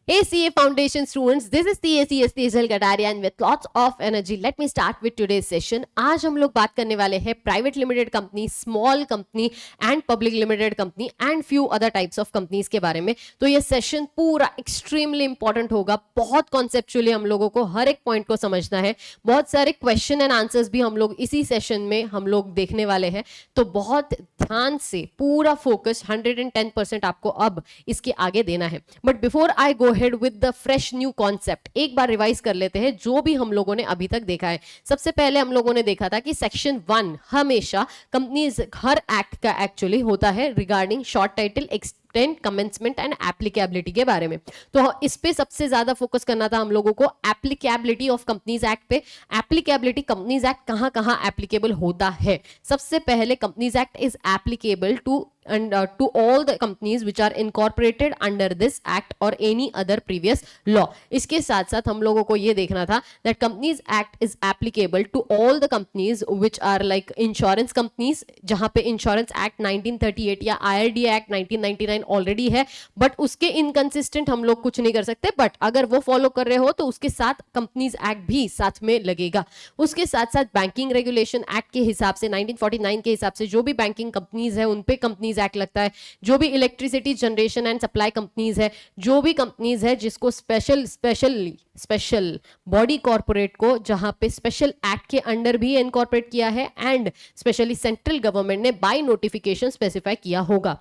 ACA Foundation students, this is CACS Tejas Kataria and with lots of energy. Let me start with today's session. आज हम लोग बात करने वाले हैं private limited company, small company and public limited company and few other types of companies के बारे में. तो ये सेशन पूरा एक्सट्रीमली इंपॉर्टेंट होगा. बहुत कॉन्सेप्चुअली हम लोगों को हर एक पॉइंट को समझना है. बहुत सारे क्वेश्चन एंड आंसर्स भी हम लोग इसी सेशन में हम लोग देखने वाले हैं. तो बहुत ध्यान से पूरा फोकस 110% आपको अब इसके आगे देना है. But before I go head with the fresh new concept, एक बार रिवाइज कर लेते हैं जो भी हम लोगों ने अभी तक देखा है. सबसे पहले हम लोगों ने देखा था कि सेक्शन 1 हमेशा कंपनीज हर एक्ट का एक्चुअली होता है regarding short title, extent, commencement and applicability के बारे में. तो इस पे सबसे ज्यादा फोकस करना था हम लोगों को एप्लीकेबिलिटी ऑफ कंपनीज एक्ट पे. एप्लीकेबिलिटी, कंपनीज एक्ट कहां कहां एप्लीकेबल होता है. सबसे पहले companies act is applicable to and to all the companies which are incorporated under this act or any other previous law. इसके साथ साथ हम लोगों को ये देखना था that companies act is applicable to all the companies which are like insurance companies, जहां पे insurance act 1938 या IRDA act 1999 ऑलरेडी है, बट उसके इनकंसिस्टेंट हम लोग कुछ नहीं कर सकते. बट अगर वो फॉलो कर रहे हो तो उसके साथ कंपनीज एक्ट भी साथ में लगेगा. उसके साथ साथ बैंकिंग रेगुलेशन एक्ट के हिसाब से 1949 के हिसाब से जो भी बैंकिंग कंपनीज है उन पे कंपनीज एक्ट लगता है. जो भी electricity generation and supply companies है, जो भी कंपनीज है जिसको स्पेशल बॉडी कॉर्पोरेट को जहां पे स्पेशल एक्ट के अंडर भी इनकॉर्पोरेट किया है एंड स्पेशली सेंट्रल गवर्नमेंट ने बाय नोटिफिकेशन स्पेसिफाई किया होगा.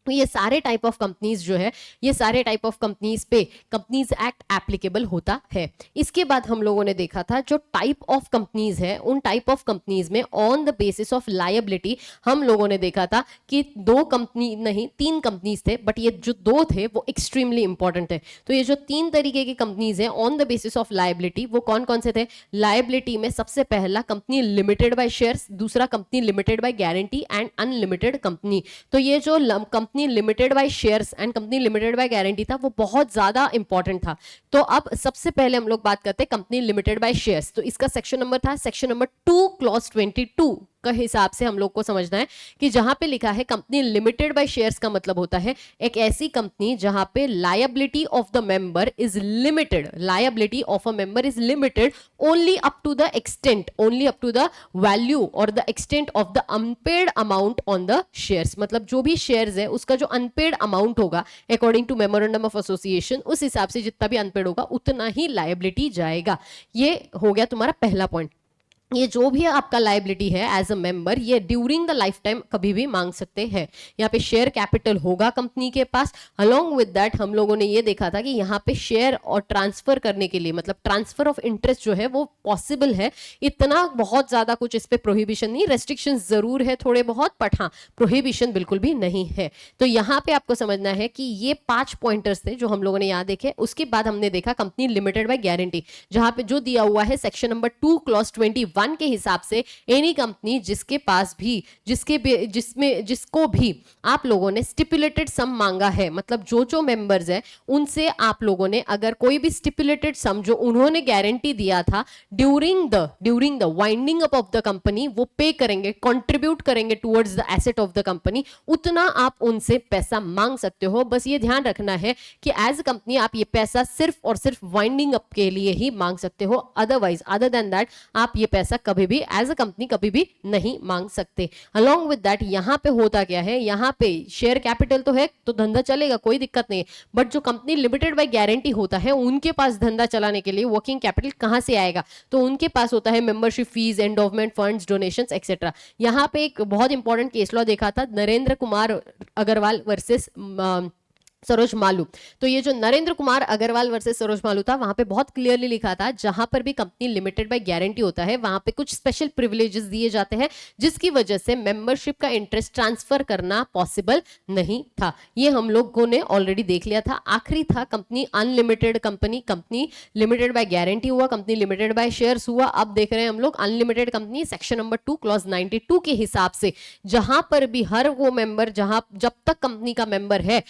ये सारे टाइप ऑफ कंपनीज जो है, ये सारे टाइप ऑफ कंपनीज पे कंपनीज एक्ट एप्लीकेबल होता है. इसके बाद हम लोगों ने देखा था जो टाइप ऑफ कंपनीज है, उन टाइप ऑफ कंपनीज में on the basis of liability हम लोगों ने देखा था कि 2 कंपनी नहीं 3 कंपनीज थे, बट ये जो 2 थे वो एक्सट्रीमली इंपॉर्टेंट है. तो ये जो 3 तरीके की कंपनीज है on the basis of liability, वो कौन कौन से थे. लायबिलिटी में सबसे पहला कंपनी लिमिटेड बाय शेयर्स, दूसरा company limited by guarantee and unlimited company. तो ये जो company limited by shares and company limited by guarantee था वो बहुत ज्यादा इंपॉर्टेंट था. तो अब सबसे पहले हम लोग बात करते हैं कंपनी लिमिटेड बाय शेयर्स. तो इसका सेक्शन नंबर था सेक्शन नंबर 2 क्लॉज 22 का हिसाब से हम लोग को समझना है कि जहां पे लिखा है कंपनी लिमिटेड बाय शेयर्स का मतलब होता है एक ऐसी कंपनी जहां पे liability of the member is limited. Liability of a member is limited only up to the extent, only up to the value और the extent of the unpaid amount on the shares. मतलब जो भी shares है उसका जो unpaid amount होगा according to memorandum of association, उस हिसाब से जितना भी अनपेड होगा उतना ही लायबिलिटी जाएगा. ये हो गया तुम्हारा पहला पॉइंट. ये जो भी आपका लायबिलिटी है एज अ मेंबर, ये ड्यूरिंग द लाइफ टाइम कभी भी मांग सकते हैं. यहाँ पे शेयर कैपिटल होगा कंपनी के पास. अलोंग विद दैट हम लोगों ने ये देखा था कि यहाँ पे शेयर और ट्रांसफर करने के लिए, मतलब ट्रांसफर ऑफ इंटरेस्ट जो है वो पॉसिबल है. इतना बहुत ज्यादा कुछ इस पे प्रोहिबिशन नहीं, रेस्ट्रिक्शन जरूर है थोड़े बहुत, बट हाँ प्रोहिबिशन बिल्कुल भी नहीं है. तो यहाँ पे आपको समझना है कि ये 5 पॉइंटर्स थे जो हम लोगों ने यहाँ देखे. उसके बाद हमने देखा कंपनी लिमिटेड बाय गारंटी, जहां पे जो दिया हुआ है सेक्शन नंबर 2 क्लॉज 21 के हिसाब से एनी कंपनी जिसके पास भी जिसको भी आप लोगों ने स्टिपुलेटेड सम मांगा है, मतलब जो मेंबर्स है उनसे आप लोगों ने अगर कोई भी स्टिपुलेटेड सम जो उन्होंने गारंटी दिया था during the winding up of the company, वो पे करेंगे, कंट्रीब्यूट करेंगे towards the asset of the company, उतना आप उनसे पैसा मांग सकते हो. बस ये ध्यान रखना है कि एज अ कंपनी आप ये पैसा सिर्फ और सिर्फ वाइंडिंग अप के लिए ही मांग सकते हो. अदरवाइज अदर देन दैट आप ये पैसा कभी भी एज अ कंपनी कभी भी नहीं मांग सकते. अलोंग विद दैट यहाँ पे होता क्या है, यहाँ पे शेयर कैपिटल तो है तो धंधा चलेगा, कोई दिक्कत नहीं है. बट जो कंपनी लिमिटेड बाय गारंटी होता है उनके पास धंधा चलाने के लिए वर्किंग कैपिटल कहां से आएगा, तो उनके पास होता है membership fees, endowment funds, donations etcetera. यहाँ पे एक बहुत इंपॉर्टेंट केस लॉ देखा था, नरेंद्र कुमार अग्रवाल वर्सेस सरोज मालू. तो ये जो नरेंद्र कुमार अग्रवाल वर्सेस सरोज मालू था, वहां पे बहुत क्लियरली लिखा था जहां पर भी कंपनी लिमिटेड बाय गारंटी होता है वहां पे कुछ स्पेशल प्रिविलेजेस दिए जाते हैं जिसकी वजह से मेंबरशिप का इंटरेस्ट ट्रांसफर करना पॉसिबल नहीं था. ये हम लोगों ने ऑलरेडी देख लिया था. आखिरी था company unlimited company. Company limited by guarantee हुआ, कंपनी लिमिटेड बाय शेयर्स हुआ. अब देख रहे हैं हम लोग unlimited company section number 2 clause 92 के हिसाब से, जहां पर भी हर वो मेंबर जब तक कंपनी का मेंबर है,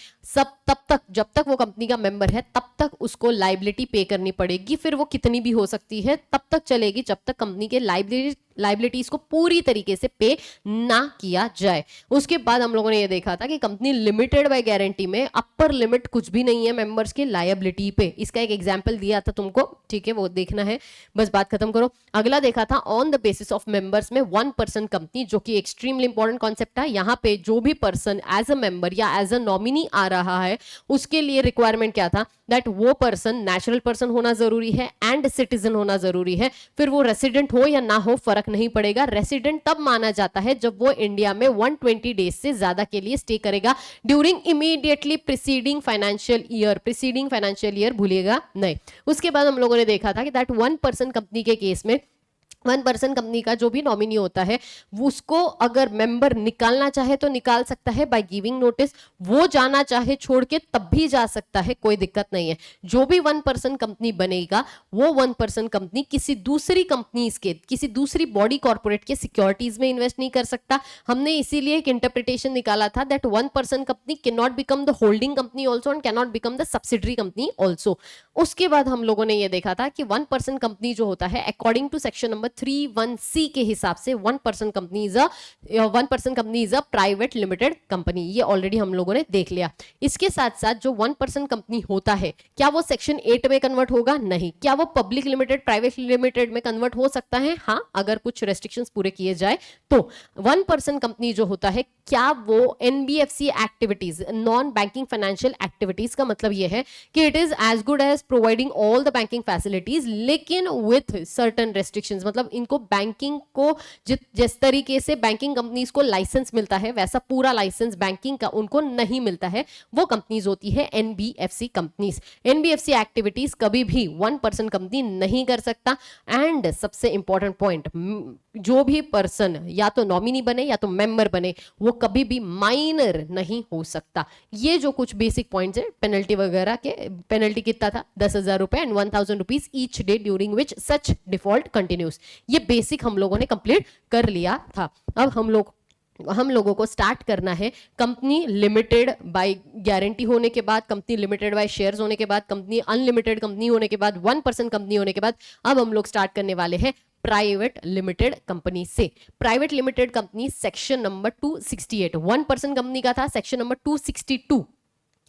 जब तक वो कंपनी का मेंबर है तब तक उसको लाइबिलिटी पे करनी पड़ेगी, फिर वो कितनी भी हो सकती है, तब तक चलेगी जब तक कंपनी के लाइबिलिटीज को पूरी तरीके से पे ना किया जाए। उसके बाद हम लोगों ने ये देखा था कि कंपनी लिमिटेड बाय गारंटी में अपर लिमिट कुछ भी नहीं है मेंबर्स के लायबिलिटी पे। इसका एक एग्जांपल दिया था तुमको, ठीक है, वो देखना है, बस बात खत्म करो। अगला देखा था on the basis of members में 1% कंपनी, जो कि एक्सट्रीमली इंपॉर्टेंट कॉन्सेप्ट है। यहाँ पे जो भी पर्सन एज अ मेंबर या एज अ नॉमिनी आ रहा है उसके लिए रिक्वायरमेंट क्या था, दैट वो पर्सन नेचुरल पर्सन होना जरूरी है एंड सिटीजन होना जरूरी है। फिर वो रेसिडेंट हो या ना हो फर्क नहीं पड़ेगा। रेसिडेंट तब माना जाता है जब वो इंडिया में 120 डेज से ज्यादा के लिए स्टे करेगा during immediately preceding financial year. Preceding financial year भूलिएगा नहीं। उसके बाद हम लोगों ने देखा था कि दैट 1% कंपनी के केस में 1% कंपनी का जो भी नॉमिनी होता है उसको अगर मेंबर निकालना चाहे तो निकाल सकता है बाय गिविंग नोटिस, वो जाना चाहे छोड़ के तब भी जा सकता है, कोई दिक्कत नहीं है। जो भी 1% कंपनी बनेगा वो 1% कंपनी किसी दूसरी कंपनी के, किसी दूसरी बॉडी कॉर्पोरेट के सिक्योरिटीज में इन्वेस्ट नहीं कर सकता। हमने इसीलिए एक इंटरप्रिटेशन निकाला था that 1% company can not become the holding company also and can not become the subsidiary company also. उसके बाद हम लोगों ने ये देखा था कि 1% कंपनी जो होता है according to section number 31C के हिसाब से 1% company is a private limited company. ये ऑलरेडी हम लोगों ने देख लिया। इसके साथ साथ जो 1% कंपनी होता है क्या वो सेक्शन 8 में कन्वर्ट होगा? नहीं। क्या वो पब्लिक लिमिटेड, प्राइवेट लिमिटेड में कन्वर्ट हो सकता है? हाँ, अगर कुछ रेस्ट्रिक्शंस पूरे किए जाए तो। 1% कंपनी जो होता है क्या वो NBFC activities, non banking financial activities का मतलब ये है कि it is as good as providing all the banking facilities लेकिन विथ सर्टन रेस्ट्रिक्शंस। मतलब इनको बैंकिंग को जिस तरीके से बैंकिंग कंपनीज को लाइसेंस मिलता है वैसा पूरा लाइसेंस बैंकिंग का उनको नहीं मिलता है। वो कंपनीज होती है एनबीएफसी कंपनीज। एनबीएफसी एक्टिविटीज कभी भी 1% कंपनी नहीं कर सकता। एंड सबसे इंपॉर्टेंट पॉइंट, जो भी पर्सन या तो नॉमिनी बने या तो मेंबर बने वो कभी भी माइनर नहीं हो सकता। ये जो कुछ बेसिक पॉइंट्स है पेनल्टी वगैरह के, पेनल्टी कितना था 10,000 रुपए and 1,000 rupees each day during which such default continuous. ये बेसिक हम लोगों ने कंप्लीट कर लिया था। अब हम लोगों को स्टार्ट करना है कंपनी लिमिटेड बाय गारंटी होने के बाद, कंपनी लिमिटेड बाय शेयर्स होने के बाद, कंपनी अनलिमिटेड कंपनी होने के बाद, 1% कंपनी होने के बाद अब हम लोग स्टार्ट करने वाले हैं प्राइवेट लिमिटेड कंपनी से। Private limited company section number 268, 1% company का था सेक्शन नंबर 262,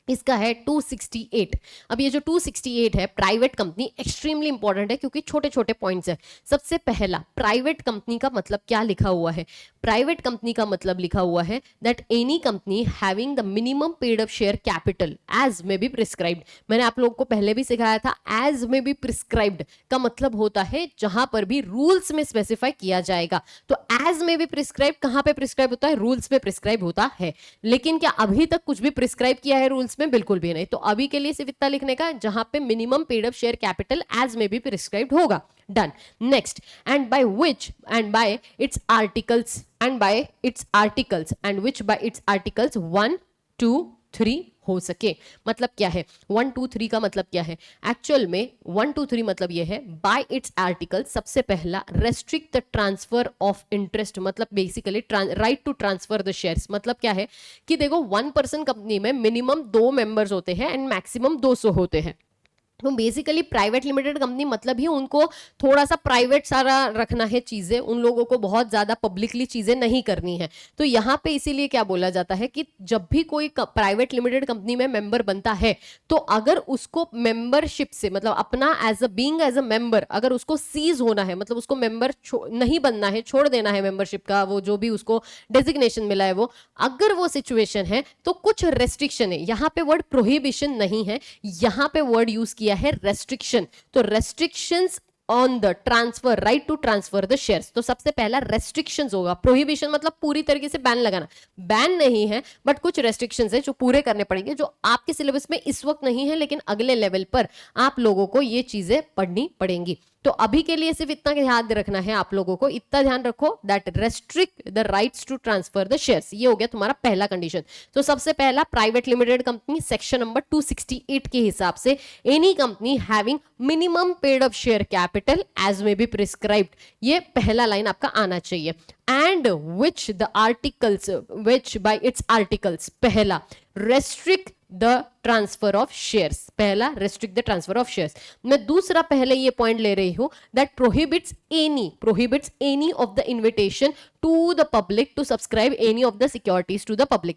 इसका है 268। अब ये जो 268 है प्राइवेट कंपनी एक्सट्रीमली इंपॉर्टेंट है क्योंकि छोटे छोटे पॉइंट्स है। सबसे पहला, प्राइवेट कंपनी का मतलब क्या लिखा हुआ है? प्राइवेट कंपनी का मतलब लिखा हुआ है that any company having the minimum paid up share capital as may be prescribed. मैंने आप लोगों को पहले भी सिखाया था, एज में बी प्रिस्क्राइब्ड का मतलब होता है जहां पर भी रूल्स में स्पेसिफाई किया जाएगा। तो एज में बी प्रिस्क्राइब कहां पे प्रिस्क्राइब होता है? रूल्स में प्रिस्क्राइब होता है। लेकिन क्या अभी तक कुछ भी प्रिस्क्राइब किया है रूल्स में? बिल्कुल भी नहीं। तो अभी के लिए सिर्फ इतना लिखने का जहां पे minimum paid up share capital as में भी प्रिस्क्राइब्ड होगा। Done. Next, and by which and by its articles and by its articles and which by its articles 1, 2, 3 हो सके। मतलब क्या है 1, 2, 3 का मतलब क्या है? एक्चुअल में 1, 2, 3 मतलब ये है बाय इट्स आर्टिकल। सबसे पहला, restrict the transfer of interest, मतलब basically right to transfer the shares. मतलब क्या है कि देखो 1% कंपनी में मिनिमम 2 मेंबर्स होते हैं एंड मैक्सिमम 200 होते हैं। तो बेसिकली प्राइवेट लिमिटेड कंपनी मतलब ही उनको थोड़ा सा प्राइवेट सारा रखना है चीजें, उन लोगों को बहुत ज्यादा पब्लिकली चीजें नहीं करनी है। तो यहाँ पे इसीलिए क्या बोला जाता है कि जब भी कोई प्राइवेट लिमिटेड कंपनी में मेंबर बनता है तो अगर उसको मेंबरशिप से, मतलब अपना एज अ मेंबर अगर उसको सीज होना है, मतलब उसको मेंबर नहीं बनना है, छोड़ देना है मेंबरशिप का वो जो भी उसको डेजिग्नेशन मिला है वो, अगर वो सिचुएशन है तो कुछ रेस्ट्रिक्शन है। यहाँ पे वर्ड प्रोहिबिशन नहीं है, यहाँ पे वर्ड यूज किया है रेस्ट्रिक्शन। तो restrictions on the transfer, right to transfer the shares. तो सबसे पहला रेस्ट्रिक्शंस होगा। प्रोहिबिशन मतलब पूरी तरीके से बैन लगाना, बैन नहीं है बट कुछ रेस्ट्रिक्शंस है जो पूरे करने पड़ेंगे, जो आपके सिलेबस में इस वक्त नहीं है लेकिन अगले लेवल पर आप लोगों को ये चीजें पढ़नी पड़ेंगी। तो अभी के लिए सिर्फ इतना ध्यान रखना है आप लोगों को, इतना ध्यान रखो that restrict the rights to transfer the shares. ये हो गया तुम्हारा पहला कंडीशन। तो सबसे पहला, private limited company section number 268 के हिसाब से any company having minimum paid up share capital as may be prescribed, ये पहला लाइन आपका आना चाहिए। and which the articles, which by its articles, पहला, restrict the transfer of shares, पहला restrict the transfer of shares. मैं दूसरा पहले ये पॉइंट ले रही हूं that prohibits any of the invitation to the public to subscribe any of the securities to the public,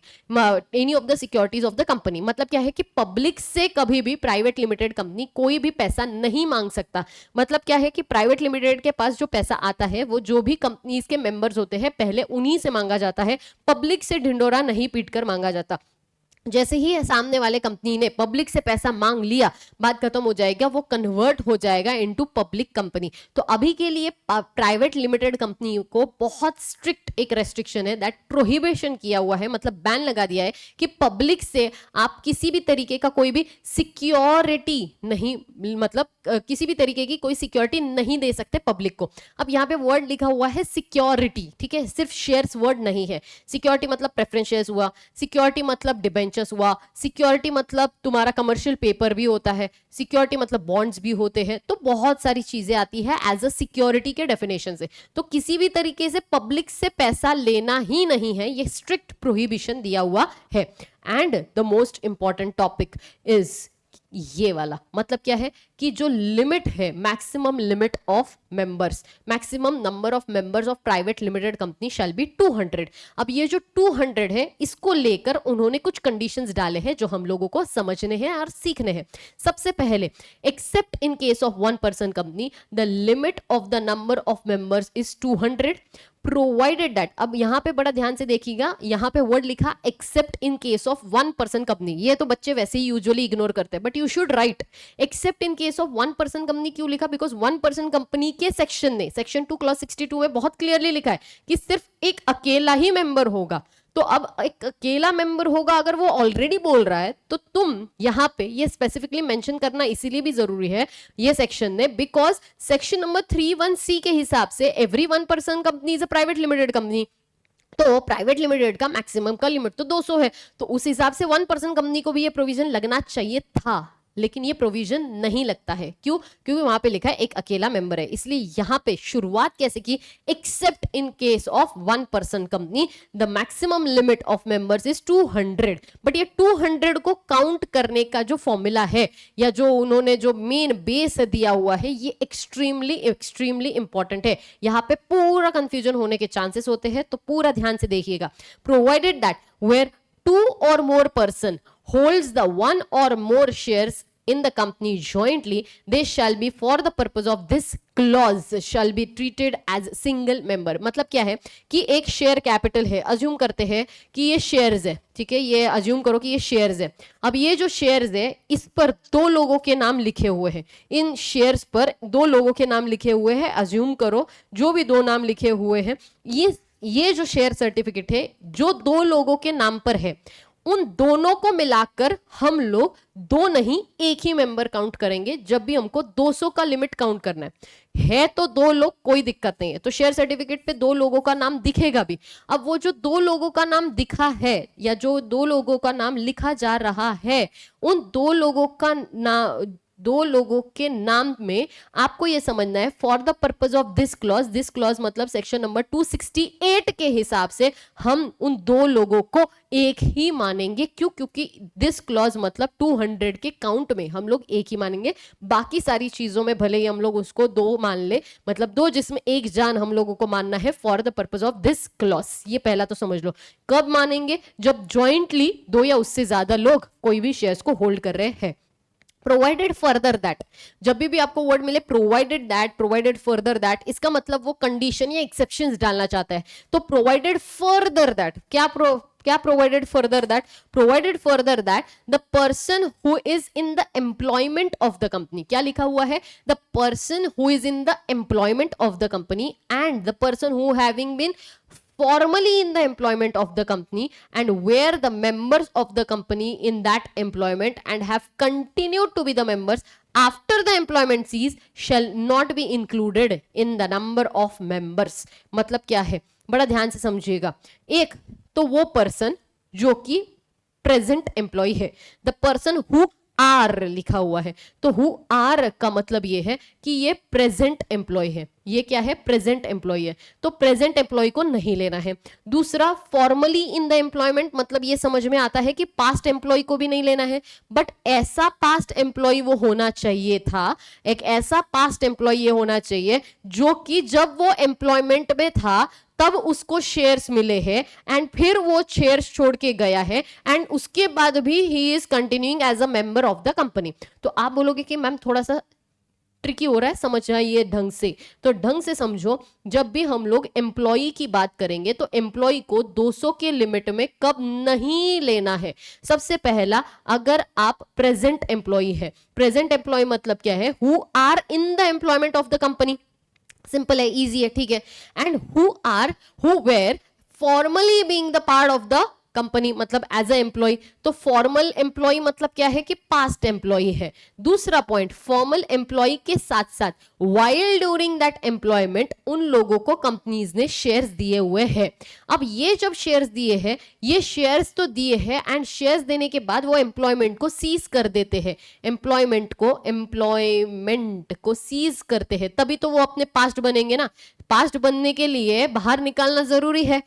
any of the securities of the company. मतलब क्या है कि पब्लिक से कभी भी प्राइवेट लिमिटेड कंपनी कोई भी पैसा नहीं मांग सकता। मतलब क्या है कि प्राइवेट लिमिटेड के पास जो पैसा आता है वो जो भी कंपनीज के मेंबर्स होते हैं पहले उन्हीं से मांगा जाता है, पब्लिक से ढिंडोरा नहीं पीटकर मांगा जाता। जैसे ही सामने वाले कंपनी ने पब्लिक से पैसा मांग लिया, बात खत्म हो जाएगा, वो कन्वर्ट हो जाएगा इनटू पब्लिक कंपनी। तो अभी के लिए प्राइवेट लिमिटेड कंपनी को बहुत स्ट्रिक्ट एक रेस्ट्रिक्शन है, दैट प्रोहिबिशन किया हुआ है, मतलब बैन लगा दिया है कि पब्लिक से आप किसी भी तरीके का कोई भी सिक्योरिटी नहीं, मतलब किसी भी तरीके की कोई सिक्योरिटी नहीं दे सकते पब्लिक को। अब यहाँ पे वर्ड लिखा हुआ है सिक्योरिटी, ठीक है, सिर्फ शेयर्स वर्ड नहीं है। सिक्योरिटी मतलब प्रेफरेंस शेयर्स हुआ, सिक्योरिटी मतलब डिबेंचर्स हुआ, सिक्योरिटी मतलब तुम्हारा कमर्शियल पेपर भी होता है, सिक्योरिटी मतलब बॉन्ड्स भी होते हैं। तो बहुत सारी चीजें आती है एज अ सिक्योरिटी के डेफिनेशन से। तो किसी भी तरीके से पब्लिक से पैसा लेना ही नहीं है, ये स्ट्रिक्ट प्रोहिबिशन दिया हुआ है। And the most important topic is ये वाला, मतलब क्या है कि जो लिमिट है, maximum limit of members, maximum number of members of private limited company shall be 200। अब ये जो 200 है इसको लेकर उन्होंने कुछ कंडीशंस डाले हैं जो हम लोगों को समझने हैं और सीखने हैं। सबसे पहले, accept in case of 1 person company the limit of the number of members is 200 provided that. अब यहां पे बड़ा ध्यान से देखिएगा, यहां पे वर्ड लिखा accept in case of 1 person company. ये तो बच्चे वैसे ही यूजुअली इग्नोर करते हैं, but you should write accept in case of 1 person company. क्यों लिखा? बिकॉज 1 पर्सन कंपनी के सेक्शन ने, सेक्शन 2 क्लॉज 62 में बहुत क्लियरली लिखा है कि सिर्फ एक अकेला ही मेंबर होगा। तो अब एक अकेला मेंबर होगा, अगर वो ऑलरेडी बोल रहा है तो तुम यहां पे ये स्पेसिफिकली मेंशन करना इसीलिए भी जरूरी है ये सेक्शन ने, बिकॉज सेक्शन नंबर 31C के हिसाब से every 1 person company is a private limited company. तो प्राइवेट लिमिटेड का मैक्सिमम का लिमिट तो 200 है, तो उस हिसाब से 1 पर्सन कंपनी को भी ये प्रोविजन लगना चाहिए था, लेकिन ये प्रोविजन नहीं लगता है। क्यों? क्योंकि वहां पे लिखा है एक अकेला मेंबर है। इसलिए यहां पे शुरुआत कैसे की, accept in case of 1 person company the maximum limit of members is 200। But ये 200 को काउंट करने का जो फॉर्मूला है या जो उन्होंने जो मेन बेस दिया हुआ है, ये एक्सट्रीमली इंपॉर्टेंट है। यहां पे पूरा कंफ्यूजन होने के चांसेस होते हैं, तो पूरा ध्यान से देखिएगा। Provided that where 2 or more person holds the 1 or more shares in the company jointly, they shall be for the purpose of this clause shall be treated as single member। मतलब क्या है कि एक शेयर कैपिटल है, assume करते हैं कि ये शेयर्स है, ठीक है, ये अज्यूम करो कि ये शेयर्स है। अब ये जो शेयर्स है इस पर 2 लोगों के नाम लिखे हुए हैं, इन शेयर्स पर 2 लोगों के नाम लिखे हुए हैं, अज्यूम करो जो भी 2 नाम लिखे हुए हैं, ये जो शेयर सर्टिफिकेट है जो 2 लोगों के नाम पर है, उन दोनों को मिलाकर हम लोग 2 नहीं एक ही मेंबर काउंट करेंगे जब भी हमको 200 का लिमिट काउंट करना है तो 2 लोग, कोई दिक्कत नहीं है। तो शेयर सर्टिफिकेट पे 2 लोगों का नाम दिखेगा भी। अब वो जो 2 लोगों का नाम दिखा है या जो 2 लोगों का नाम लिखा जा रहा है, उन 2 लोगों के नाम में आपको यह समझना है for the purpose of this clause मतलब सेक्शन नंबर 268 के हिसाब से हम उन 2 लोगों को एक ही मानेंगे। क्यों? क्योंकि दिस क्लॉज मतलब 200 के काउंट में हम लोग एक ही मानेंगे। बाकी सारी चीजों में भले ही हम लोग उसको 2 मान ले, मतलब 2 जिसमें एक जान हम लोगों को मानना है for the purpose of this clause. ये पहला तो समझ लो। कब मानेंगे? जब ज्वाइंटली 2 या उससे ज्यादा लोग कोई भी शेयर्स को होल्ड कर रहे हैं। प्रोवाइडेड फर्दर दैट, जब भी आपको वर्ड मिले provided that, provided further that, इसका मतलब वो कंडीशन या एक्सेप्शंस डालना चाहता है। तो प्रोवाइडेड फर्दर दैट, क्या provided further that? Provided further that the person who is in the employment of the company, क्या लिखा हुआ है? The person who is in the employment of the company and the person who having been formally in the employment of the company and where the members of the company in that employment and have continued to be the members after the employment cease shall not be included in the number of members। मतलब क्या है, बड़ा ध्यान से समझिएगा। एक तो वो पर्सन जो कि प्रेजेंट एम्प्लॉय है, द पर्सन हु आर लिखा हुआ है, तो हु आर का मतलब ये है कि ये प्रेजेंट एम्प्लॉय है। ये क्या है? प्रेजेंट एम्प्लॉय है, तो प्रेजेंट एम्प्लॉय को नहीं लेना है। दूसरा, फॉर्मली इन द एम्प्लॉयमेंट, मतलब ये समझ में आता है कि पास्ट एम्प्लॉय को भी नहीं लेना है, बट ऐसा पास्ट एम्प्लॉय वो होना चाहिए था, एक ऐसा पास्ट एम्प्लॉय ये होना चाहिए जो कि जब वो एम्प्लॉयमेंट में था तब उसको शेयर्स मिले हैं एंड फिर वो शेयर्स छोड़ के गया है एंड उसके बाद भी he is continuing as a member of the company. तो आप बोलोगे कि मैम थोड़ा सा ट्रिकी हो रहा है, समझना ये ढंग से, तो ढंग से समझो। जब भी हम लोग एम्प्लॉय की बात करेंगे तो एम्प्लॉय को 200 के लिमिट में कब नहीं लेना है? सबसे पहला, अगर आप प्रेजेंट एम्प्लॉय है, प्रेजेंट एम्प्लॉय मतलब क्या है? Who are in the employment of the company, simple है, इजी है, ठीक है। And who were formally being the part of the company, मतलब एज अ एम्प्लॉय। तो फॉर्मल एम्प्लॉय मतलब क्या है? कि पास्ट एम्प्लॉय है। दूसरा पॉइंट, फॉर्मल एम्प्लॉय के साथ साथ वाइल ड्यूरिंग दैट एम्प्लॉयमेंट उन लोगों को कंपनीज ने शेयर्स दिए हुए हैं। अब ये जब शेयर्स दिए हैं, ये शेयर्स तो दिए हैं एंड शेयर्स देने के बाद वो एम्प्लॉयमेंट को सीज कर देते हैं, एम्प्लॉयमेंट को सीज करते हैं, तभी तो वो अपने पास्ट बनेंगे ना। पास्ट बनने के लिए बाहर निकालना जरूरी है।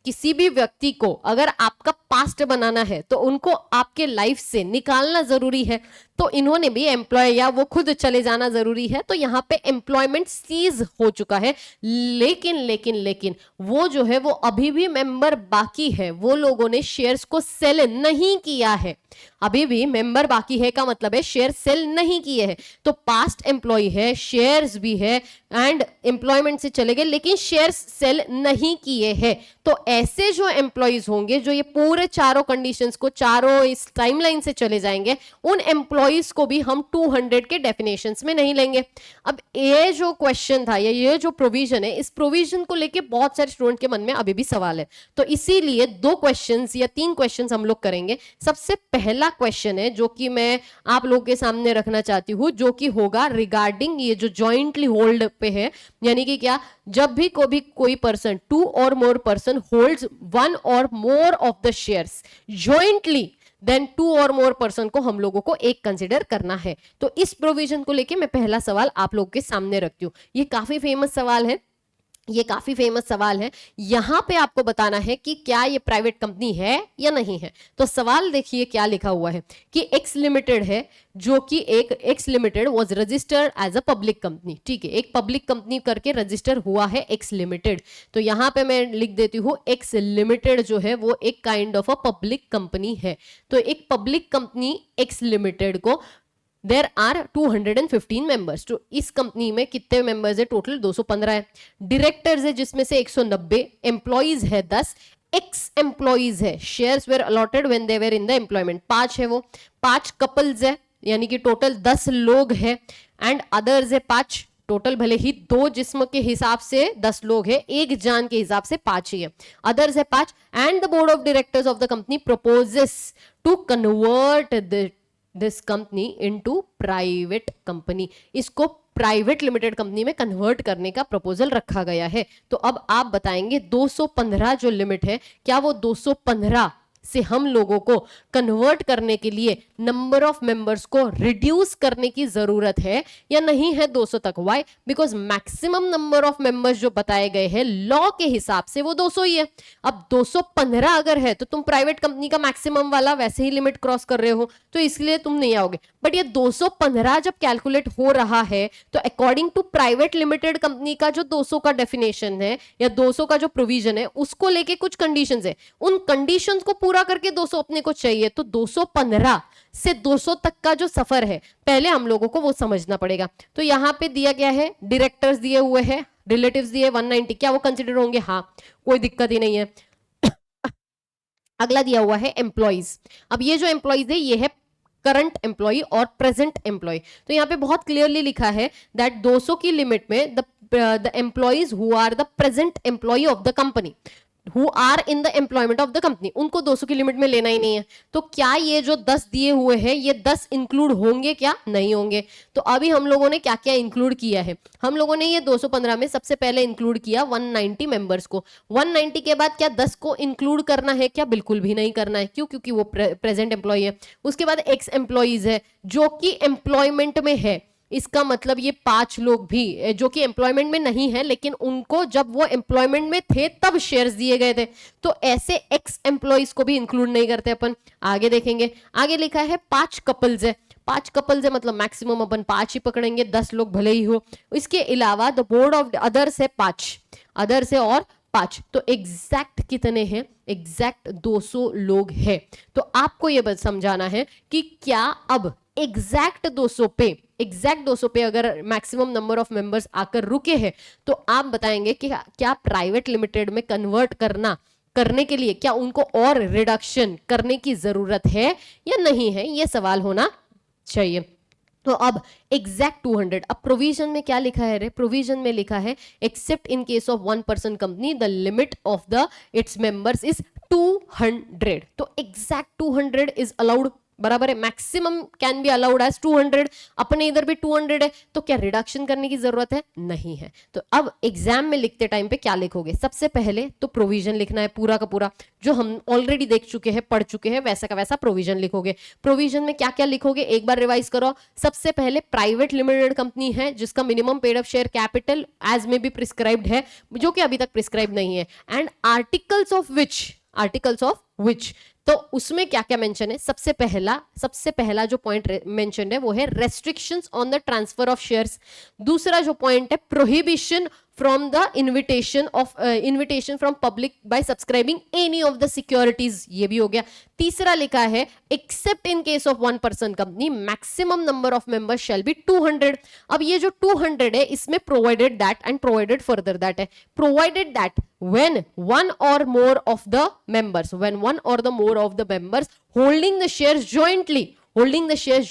किसी भी व्यक्ति को अगर आपका पास्ट बनाना है तो उनको आपके लाइफ से निकालना जरूरी है, तो इन्होंने भी एम्प्लॉय या वो खुद चले जाना जरूरी है, तो यहाँ पे एम्प्लॉयमेंट सीज हो चुका है। लेकिन वो जो है वो अभी भी मेंबर बाकी है, वो लोगों ने शेयर्स को सेल नहीं किया है, अभी भी मेंबर बाकी है का मतलब है शेयर सेल नहीं किए हैं। तो पास्ट एम्प्लॉय है, शेयर्स भी है एंड एम्प्लॉयमेंट से चले गए लेकिन शेयर्स सेल नहीं किए हैं। तो ऐसे जो एम्प्लॉयज होंगे जो ये पूरे चारों कंडीशंस को, चारों इस टाइमलाइन से चले जाएंगे, उन एम्प्लॉयज को भी हम 200 के डेफिनेशंस में नहीं लेंगे। अब ये जो क्वेश्चन था या ये जो प्रोविजन है, इस प्रोविजन को लेके बहुत सारे स्टूडेंट के मन में अभी भी सवाल है, तो इसीलिए 2 क्वेश्चंस या 3 क्वेश्चंस हम लोग करेंगे। सबसे पहला क्वेश्चन है जो कि मैं आप लोगों के सामने रखना चाहती हूं, जो कि होगा रिगार्डिंग ये जो जॉइंटली होल्ड पे है, यानी कि क्या, जब भी कोई person, 2 or more person holds 1 or more of the shares jointly, then 2 or more person को हम लोगों को एक कंसिडर करना है। तो इस प्रोविजन को लेके मैं पहला सवाल आप लोगों के सामने रखती हूँ। ये काफी फेमस सवाल है, ये काफी फेमस सवाल है। यहां पे आपको बताना है कि क्या ये प्राइवेट कंपनी है या नहीं है। तो सवाल देखिए क्या लिखा हुआ है कि एक्स लिमिटेड है, जो कि एक X limited was registered as a public company, ठीक है, एक पब्लिक कंपनी करके रजिस्टर हुआ है एक्स लिमिटेड। तो यहां पे मैं लिख देती हूँ एक्स लिमिटेड जो है वो एक kind of a public company है। तो एक पब्लिक कंपनी एक्स लिमिटेड को देर आर 215 मेंबर्स। तो इस कंपनी में कितने मेंबर्स है? टोटल 215 है। डायरेक्टर्स है जिसमें से 190, एम्प्लॉइज है 10, एक्स एम्प्लॉइज है, shares were allotted when they were in the employment 5 है, वो 5 कपल्स है, यानी कि टोटल 10 लोग है, एंड अदर्स है 5, टोटल भले ही 2 जिस्म के हिसाब से 10 लोग है, एक जान के हिसाब से 5 ही है, अदर्स है 5। And the board of directors of the company proposes to convert this company into private company, इसको प्राइवेट लिमिटेड कंपनी में कन्वर्ट करने का प्रपोजल रखा गया है। तो अब आप बताएंगे 215 जो लिमिट है, क्या वो 215 से हम लोगों को कन्वर्ट करने के लिए नंबर ऑफ मेंबर्स को रिड्यूस करने की जरूरत है या नहीं है 200 तक? Why? Because maximum number of members जो बताए गए हैं लॉ के हिसाब से वो 200 ही है। अब 215 अगर है तो तुम प्राइवेट कंपनी का मैक्सिमम वाला वैसे ही लिमिट क्रॉस कर रहे हो, तो इसलिए तुम नहीं आओगे। बट ये 215 जब कैलकुलेट हो रहा है तो according to private limited company का जो 200 का डेफिनेशन है या 200 का जो प्रोविजन है, उसको लेके कुछ कंडीशंस है, उन कंडीशंस को पूरा करके 200 अपने को चाहिए। तो 215 से 200 तक का जो सफर है पहले हम लोगों को वो समझना पड़ेगा। तो यहां पे दिया गया है, डायरेक्टर्स दिए हुए हैं, रिलेटिव्स दिए 190, क्या वो कंसिडर होंगे? हाँ, कोई दिक्कत ही नहीं है। अगला दिया हुआ है एम्प्लॉइज। अब ये जो एम्प्लॉइज है ये है करंट एम्प्लॉय और प्रेजेंट एम्प्लॉय। तो यहाँ पे बहुत क्लियरली लिखा है दैट 200 की लिमिट में the employees who are the present employ of the company, who are in the employment of the company, उनको 200 की लिमिट में लेना ही नहीं है। तो क्या ये जो 10 दिए हुए हैं ये 10 इंक्लूड होंगे क्या? नहीं होंगे। तो अभी हम लोगों ने क्या क्या इंक्लूड किया है? हम लोगों ने ये 215 में सबसे पहले इंक्लूड किया 190 मेंबर्स को। 190 के बाद क्या 10 को इंक्लूड करना है क्या? बिल्कुल भी नहीं करना है। क्यों? क्योंकि वो प्रेजेंट एम्प्लॉय है। उसके बाद एक्स एम्प्लॉइज है जो कि एम्प्लॉयमेंट में है। इसका मतलब ये 5 लोग भी जो कि एम्प्लॉयमेंट में नहीं है लेकिन उनको जब वो एम्प्लॉयमेंट में थे तब शेयर्स दिए गए थे, तो ऐसे एक्स एम्प्लॉइज को भी इंक्लूड नहीं करते अपन। आगे देखेंगे, आगे लिखा है 5 कपल्स है। 5 कपल्स है मतलब मैक्सिमम अपन 5 ही पकड़ेंगे, 10 लोग भले ही हो। इसके अलावा द बोर्ड ऑफ अदर्स है 5, अदर्स है और 5, तो एग्जैक्ट कितने हैं? एग्जैक्ट 200 लोग हैं। तो आपको यह समझाना है कि क्या अब एग्जैक्ट 200 पे अगर मैक्सिमम नंबर ऑफ मेंबर्स आकर रुके हैं तो आप बताएंगे कि क्या प्राइवेट लिमिटेड में कन्वर्ट करने के लिए क्या उनको और रिडक्शन करने की जरूरत है या नहीं है? यह सवाल होना चाहिए। तो अब एग्जैक्ट 200, अब प्रोविजन में क्या लिखा है रे? प्रोविजन में लिखा है except in case of 1 person company the limit of the its members is 200। तो एग्जैक्ट 200 इज अलाउड, बराबर है। Maximum can be allowed as 200, अपने इधर भी 200 है, तो क्या रिडक्शन करने की जरूरत है? नहीं है। तो अब एग्जाम में लिखते टाइम पे क्या लिखोगे? सबसे पहले तो प्रोविजन लिखना है पूरा का पूरा, जो हम ऑलरेडी देख चुके हैं, पढ़ चुके हैं, वैसा का वैसा प्रोविजन लिखोगे। प्रोविजन में क्या क्या लिखोगे एक बार रिवाइज करो। सबसे पहले प्राइवेट लिमिटेड कंपनी है जिसका minimum paid up share capital as में भी प्रिस्क्राइब्ड है, जो कि अभी तक प्रिस्क्राइब नहीं है, एंड आर्टिकल्स ऑफ विच, तो उसमें क्या क्या मेंशन है? सबसे पहला जो पॉइंट मेंशन है वो है restrictions on the transfer of shares. दूसरा जो पॉइंट है prohibition from the invitation from public by subscribing any of the securities, ये भी हो गया। तीसरा लिखा है except in case of 1 person company maximum number of members shall be 200। अब ये जो 200 है इसमें provided that and provided further that है। Provided that when one or more of the members holding the shares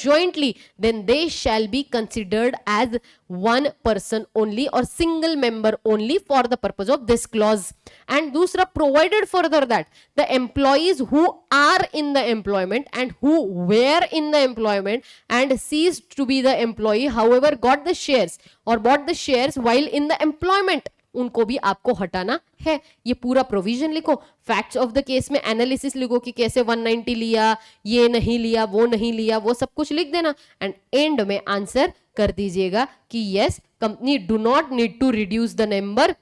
jointly, then they shall be considered as 1 person only or single member only for the purpose of this clause. And दूसरा provided further that the employees who are in the employment and who were in the employment and ceased to be the employee however got the shares or bought the shares while in the employment, उनको भी आपको हटाना है। ये पूरा provision लिखो। Facts of the case में analysis लिखो कि कैसे 190 लिया, ये नहीं लिया, वो नहीं लिया, वो सब कुछ लिख देना एंड एंड में आंसर कर दीजिएगा कि yes company do not need to reduce the number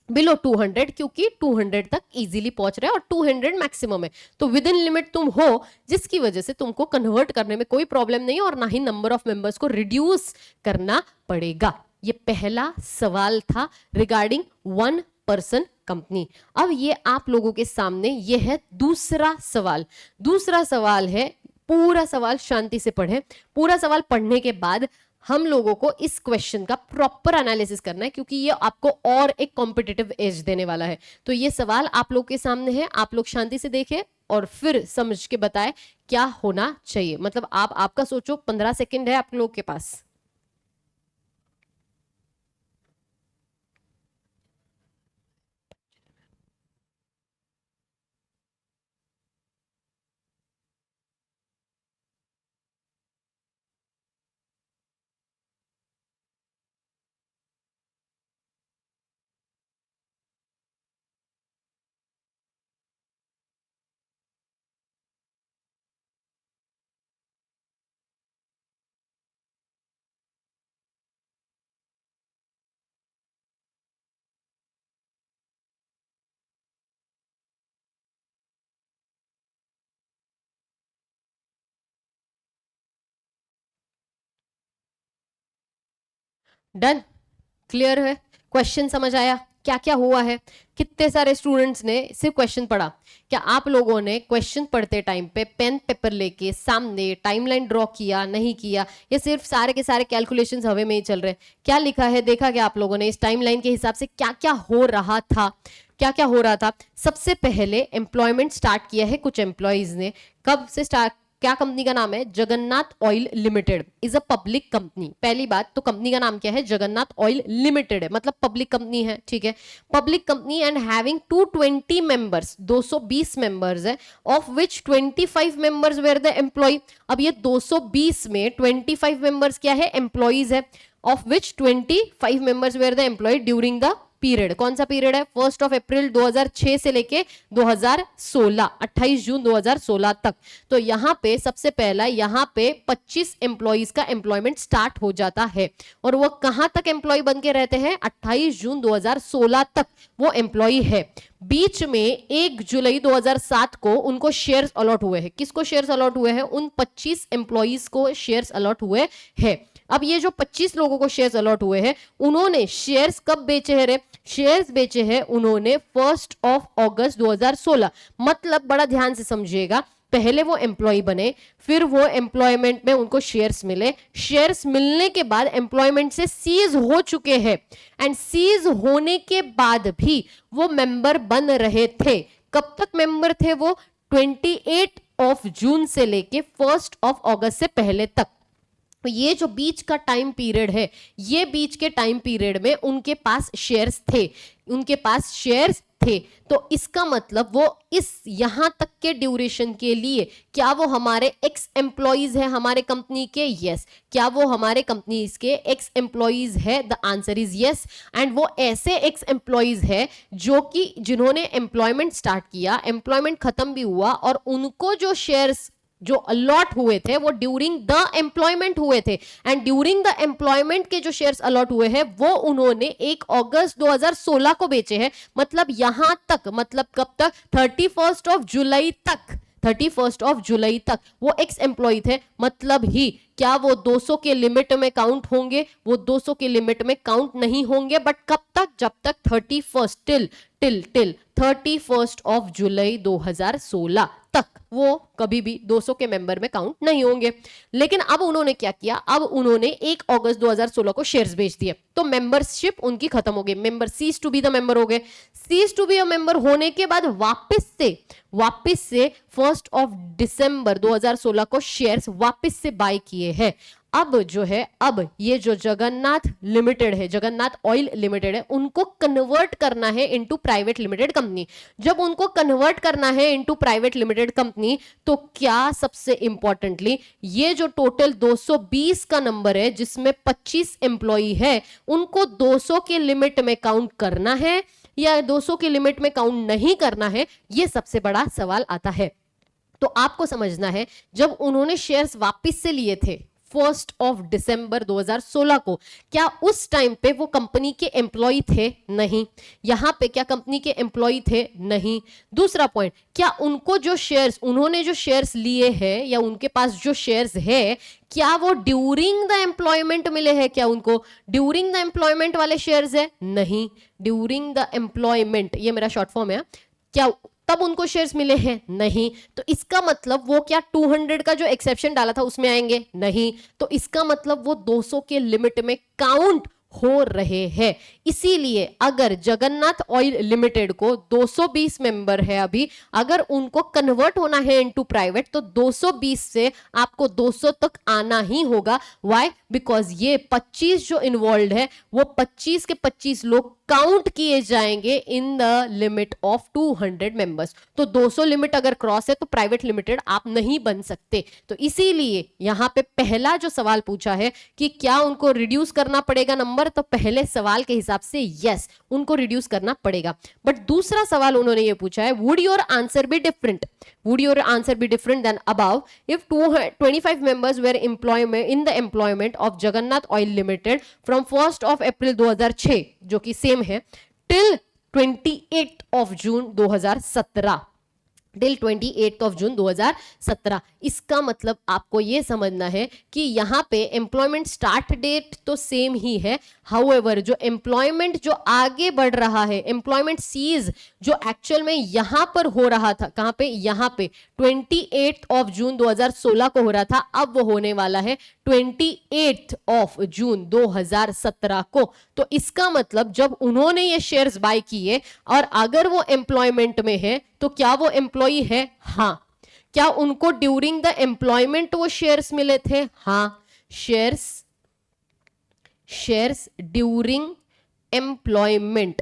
below 200 क्योंकि 200 तक इजीली पहुंच रहे हैं और 200 मैक्सिमम है, तो विद इन लिमिट तुम हो, जिसकी वजह से तुमको कन्वर्ट करने में कोई प्रॉब्लम नहीं और ना ही नंबर ऑफ मेंबर्स को रिड्यूस करना पड़ेगा। ये पहला सवाल था रिगार्डिंग 1 पर्सन कंपनी। अब ये आप लोगों के सामने ये है दूसरा सवाल है। पूरा सवाल शांति से पढ़े। पूरा सवाल पढ़ने के बाद हम लोगों को इस क्वेश्चन का प्रॉपर एनालिसिस करना है क्योंकि ये आपको और एक कॉम्पिटिटिव एज देने वाला है। तो ये सवाल आप लोग के सामने है, आप लोग शांति से देखें और फिर समझ के बताएं क्या होना चाहिए। मतलब आपका सोचो 15 सेकेंड है आप लोग के पास। डन, क्लियर है? क्वेश्चन समझ आया क्या क्या हुआ है? कितने सारे स्टूडेंट्स ने सिर्फ क्वेश्चन पढ़ा? क्या आप लोगों ने क्वेश्चन पढ़ते टाइम पे पेन पेपर लेके सामने टाइमलाइन ड्रॉ किया, नहीं किया, या सिर्फ सारे के सारे कैलकुलेशंस हवा में ही चल रहे हैं? क्या लिखा है देखा क्या आप लोगों ने? इस टाइमलाइन के हिसाब से क्या क्या हो रहा था? सबसे पहले एम्प्लॉयमेंट स्टार्ट किया है कुछ एम्प्लॉयज ने। कब से स्टार्ट क्या कंपनी का नाम है? Jagannath oil limited is a public company. पहली बात तो कंपनी का नाम क्या है? जगन्नाथ ऑयल लिमिटेड है, मतलब पब्लिक कंपनी है, ठीक है, public company and having 220 members, 220 members है, of which 25 members were the employ. अब ये 220 में 25 मेंबर्स क्या है? एम्प्लॉइज है, of which 25 members were the employ during the period. कौन सा पीरियड है? 1 अप्रैल 2006 से लेके 2016, 28 जून 2016 तक। तो यहां पे सबसे पहला यहां पे 25 एम्प्लॉइज का एम्प्लॉयमेंट स्टार्ट हो जाता है, और वो कहां तक एम्प्लॉय बन के रहते हैं? 28 जून 2016 तक वो एम्प्लॉय है। बीच में 1 जुलाई 2007 को उनको शेयर्स अलॉट हुए हैं। किसको शेयर्स अलॉट हुए हैं? उन 25 एम्प्लॉइज को शेयर्स अलॉट हुए हैं। अब ये जो 25 लोगों को शेयर्स अलॉट हुए हैं, उन्होंने शेयर्स कब बेचे हैं रे? शेयर्स बेचे हैं उन्होंने 1 अगस्त 2016। मतलब बड़ा ध्यान से समझिएगा, पहले वो एम्प्लॉय बने, फिर वो एम्प्लॉयमेंट में उनको शेयर्स मिले, शेयर्स मिलने के बाद एम्प्लॉयमेंट से सीज हो चुके हैं, एंड सीज होने के बाद भी वो मेंबर बन रहे थे। कब तक मेंबर थे वो? 28 जून से लेके 1 अगस्त से पहले तक। तो ये जो बीच का टाइम पीरियड है, ये बीच के टाइम पीरियड में उनके पास शेयर्स थे, उनके पास शेयर्स थे। तो इसका मतलब वो इस यहां तक के ड्यूरेशन के लिए क्या वो हमारे एक्स एम्प्लॉइज है हमारे कंपनी के? यस। क्या वो हमारे कंपनी के एक्स एम्प्लॉइज है? The answer is yes. And वो ऐसे एक्स एम्प्लॉइज है जो कि जिन्होंने एम्प्लॉयमेंट स्टार्ट किया, एम्प्लॉयमेंट खत्म भी हुआ, और उनको जो शेयर्स जो अलॉट हुए थे वो ड्यूरिंग द एम्प्लॉयमेंट हुए थे, एंड ड्यूरिंग द एम्प्लॉयमेंट के जो शेयर्स अलॉट हुए हैं वो उन्होंने 1 अगस्त 2016 को बेचे हैं। मतलब यहां तक, मतलब कब तक? 31 जुलाई तक, 31 जुलाई तक वो एक्स एम्प्लॉय थे। मतलब ही क्या वो 200 के लिमिट में काउंट होंगे? वो 200 के लिमिट में काउंट नहीं होंगे, बट कब तक? जब तक 31 टिल 31 जुलाई 2016 तक वो कभी भी 200 के मेंबर में काउंट नहीं होंगे। लेकिन अब उन्होंने क्या किया? अब उन्होंने 1 अगस्त 2016 को शेयर्स बेच दिए, तो मेंबरशिप उनकी खत्म हो गई, member cease to be the member हो गए। Cease to be a member होने के बाद वापस से 1 दिसंबर 2016 को शेयर्स वापस से बाय किए हैं। अब जो है, अब ये जो जगन्नाथ लिमिटेड है, जगन्नाथ ऑयल लिमिटेड है, उनको कन्वर्ट करना है इनटू प्राइवेट लिमिटेड कंपनी। जब उनको कन्वर्ट करना है इनटू प्राइवेट लिमिटेड कंपनी, तो क्या सबसे इंपॉर्टेंटली ये जो टोटल 220 का नंबर है जिसमें 25 एम्प्लॉई है, उनको 200 के लिमिट में काउंट करना है या 200 के लिमिट में काउंट नहीं करना है? ये सबसे बड़ा सवाल आता है। तो आपको समझना है, जब उन्होंने शेयर्स वापस से लिए थे 1 दिसंबर 2016 को, क्या उस टाइम पे वो कंपनी के एम्प्लॉय थे? नहीं। यहां पे क्या कंपनी के एम्प्लॉय थे? नहीं। दूसरा पॉइंट, क्या उनको जो शेयर्स, उन्होंने जो शेयर्स लिए हैं या उनके पास जो शेयर्स है, क्या वो ड्यूरिंग द एम्प्लॉयमेंट मिले हैं? क्या उनको ड्यूरिंग द एम्प्लॉयमेंट वाले शेयर्स है? नहीं। ड्यूरिंग द एम्प्लॉयमेंट, ये मेरा शॉर्ट फॉर्म है, क्या तब उनको शेयर्स मिले हैं? नहीं। तो इसका मतलब वो क्या 200 का जो एक्सेप्शन डाला था उसमें आएंगे? नहीं। तो इसका मतलब वो 200 के लिमिट में काउंट हो रहे हैं। इसीलिए अगर जगन्नाथ ऑयल लिमिटेड को 220 मेंबर है अभी, अगर उनको कन्वर्ट होना है इनटू प्राइवेट, तो 220 से आपको 200 तक आना ही होगा। व्हाई? बिकॉज ये 25 जो इन्वॉल्व है वो 25 के 25 लोग काउंट किए जाएंगे in the limit of 200 members. तो 200 लिमिट अगर क्रॉस है तो प्राइवेट लिमिटेड आप नहीं बन सकते। तो इसीलिए यहां पे पहला जो सवाल पूछा है कि क्या उनको रिड्यूस करना पड़ेगा नंबर, तो पहले सवाल के हिसाब से यस, उनको रिड्यूस करना पड़ेगा। बट दूसरा सवाल उन्होंने ये पूछा है, would your answer be different, would your answer be different than above if 25 members were in the employment of Jagannath oil limited from 1 April 2006, जो कि सेम है, टिल 28 जून 2017, टिल 28 जून 2017। इसका मतलब आपको यह समझना है कि यहां पे एम्प्लॉयमेंट स्टार्ट डेट तो सेम ही है, हाउएवर जो एम्प्लॉयमेंट जो आगे बढ़ रहा है, एम्प्लॉयमेंट सीज जो एक्चुअल में यहां पर हो रहा था, कहां पे? यहां पे 28 जून 2016 को हो रहा था, अब वो होने वाला है 28 जून 2017 को। तो इसका मतलब जब उन्होंने ये शेयर्स बाय किए और अगर वो एम्प्लॉयमेंट में है तो क्या वो एम्प्लॉई है? हाँ। क्या उनको ड्यूरिंग द एम्प्लॉयमेंट वो शेयर्स मिले थे? हाँ, शेयर्स ड्यूरिंग एम्प्लॉयमेंट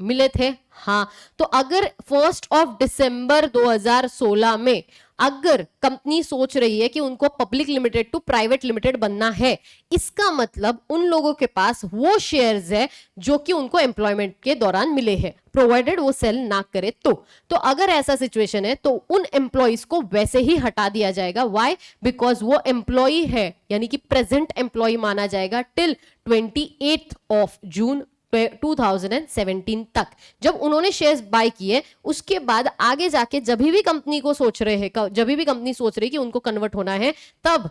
मिले थे। हाँ, तो अगर 1 दिसंबर 2016 में अगर कंपनी सोच रही है कि उनको public limited to private limited बनना है, इसका मतलब उन लोगों के पास वो शेयर्स है जो कि उनको एम्प्लॉयमेंट के दौरान मिले हैं, प्रोवाइडेड वो सेल ना करे तो अगर ऐसा सिचुएशन है तो उन एम्प्लॉइज को वैसे ही हटा दिया जाएगा। व्हाई? बिकॉज वो एम्प्लॉय है, यानी कि प्रेजेंट एम्प्लॉय माना जाएगा टिल 28 जून 2017 तक, जब उन्होंने शेयर्स बाय किए। उसके बाद आगे जाके जब भी कंपनी को सोच रहे हैं, जब भी कंपनी सोच रही है कि उनको कन्वर्ट होना है, तब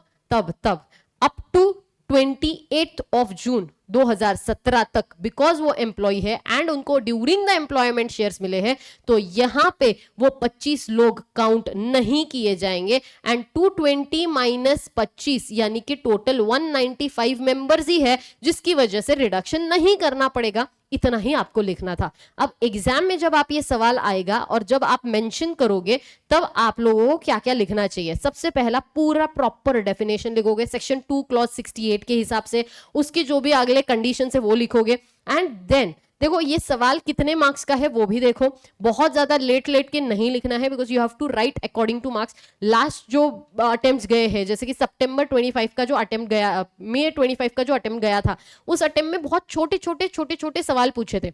अप टू 28 जून 2017 तक, बिकॉज वो एम्प्लॉय है एंड उनको ड्यूरिंग द एम्प्लॉयमेंट शेयर्स मिले हैं, तो यहां पे वो 25 लोग काउंट नहीं किए जाएंगे एंड 220 माइनस 25 यानी कि टोटल 195 मेंबर्स ही है, जिसकी वजह से रिडक्शन नहीं करना पड़ेगा। इतना ही आपको लिखना था। अब एग्जाम में जब आप ये सवाल आएगा और जब आप मेंशन करोगे, तब आप लोगों को क्या क्या लिखना चाहिए? सबसे पहला पूरा प्रॉपर डेफिनेशन लिखोगे सेक्शन 2 क्लॉज 68 के हिसाब से, उसके जो भी अगले कंडीशन है वो लिखोगे एंड देन देखो ये सवाल कितने मार्क्स का है वो भी देखो। बहुत ज्यादा लेट के नहीं लिखना है, because you have to write according to marks. Last जो अटेम्प्ट गए हैं, जैसे कि सितंबर 25 का जो अटेम्प्ट गया, मई 25 का जो अटेम्प्ट गया था, उस अटेम्प्ट में बहुत छोटे सवाल पूछे थे,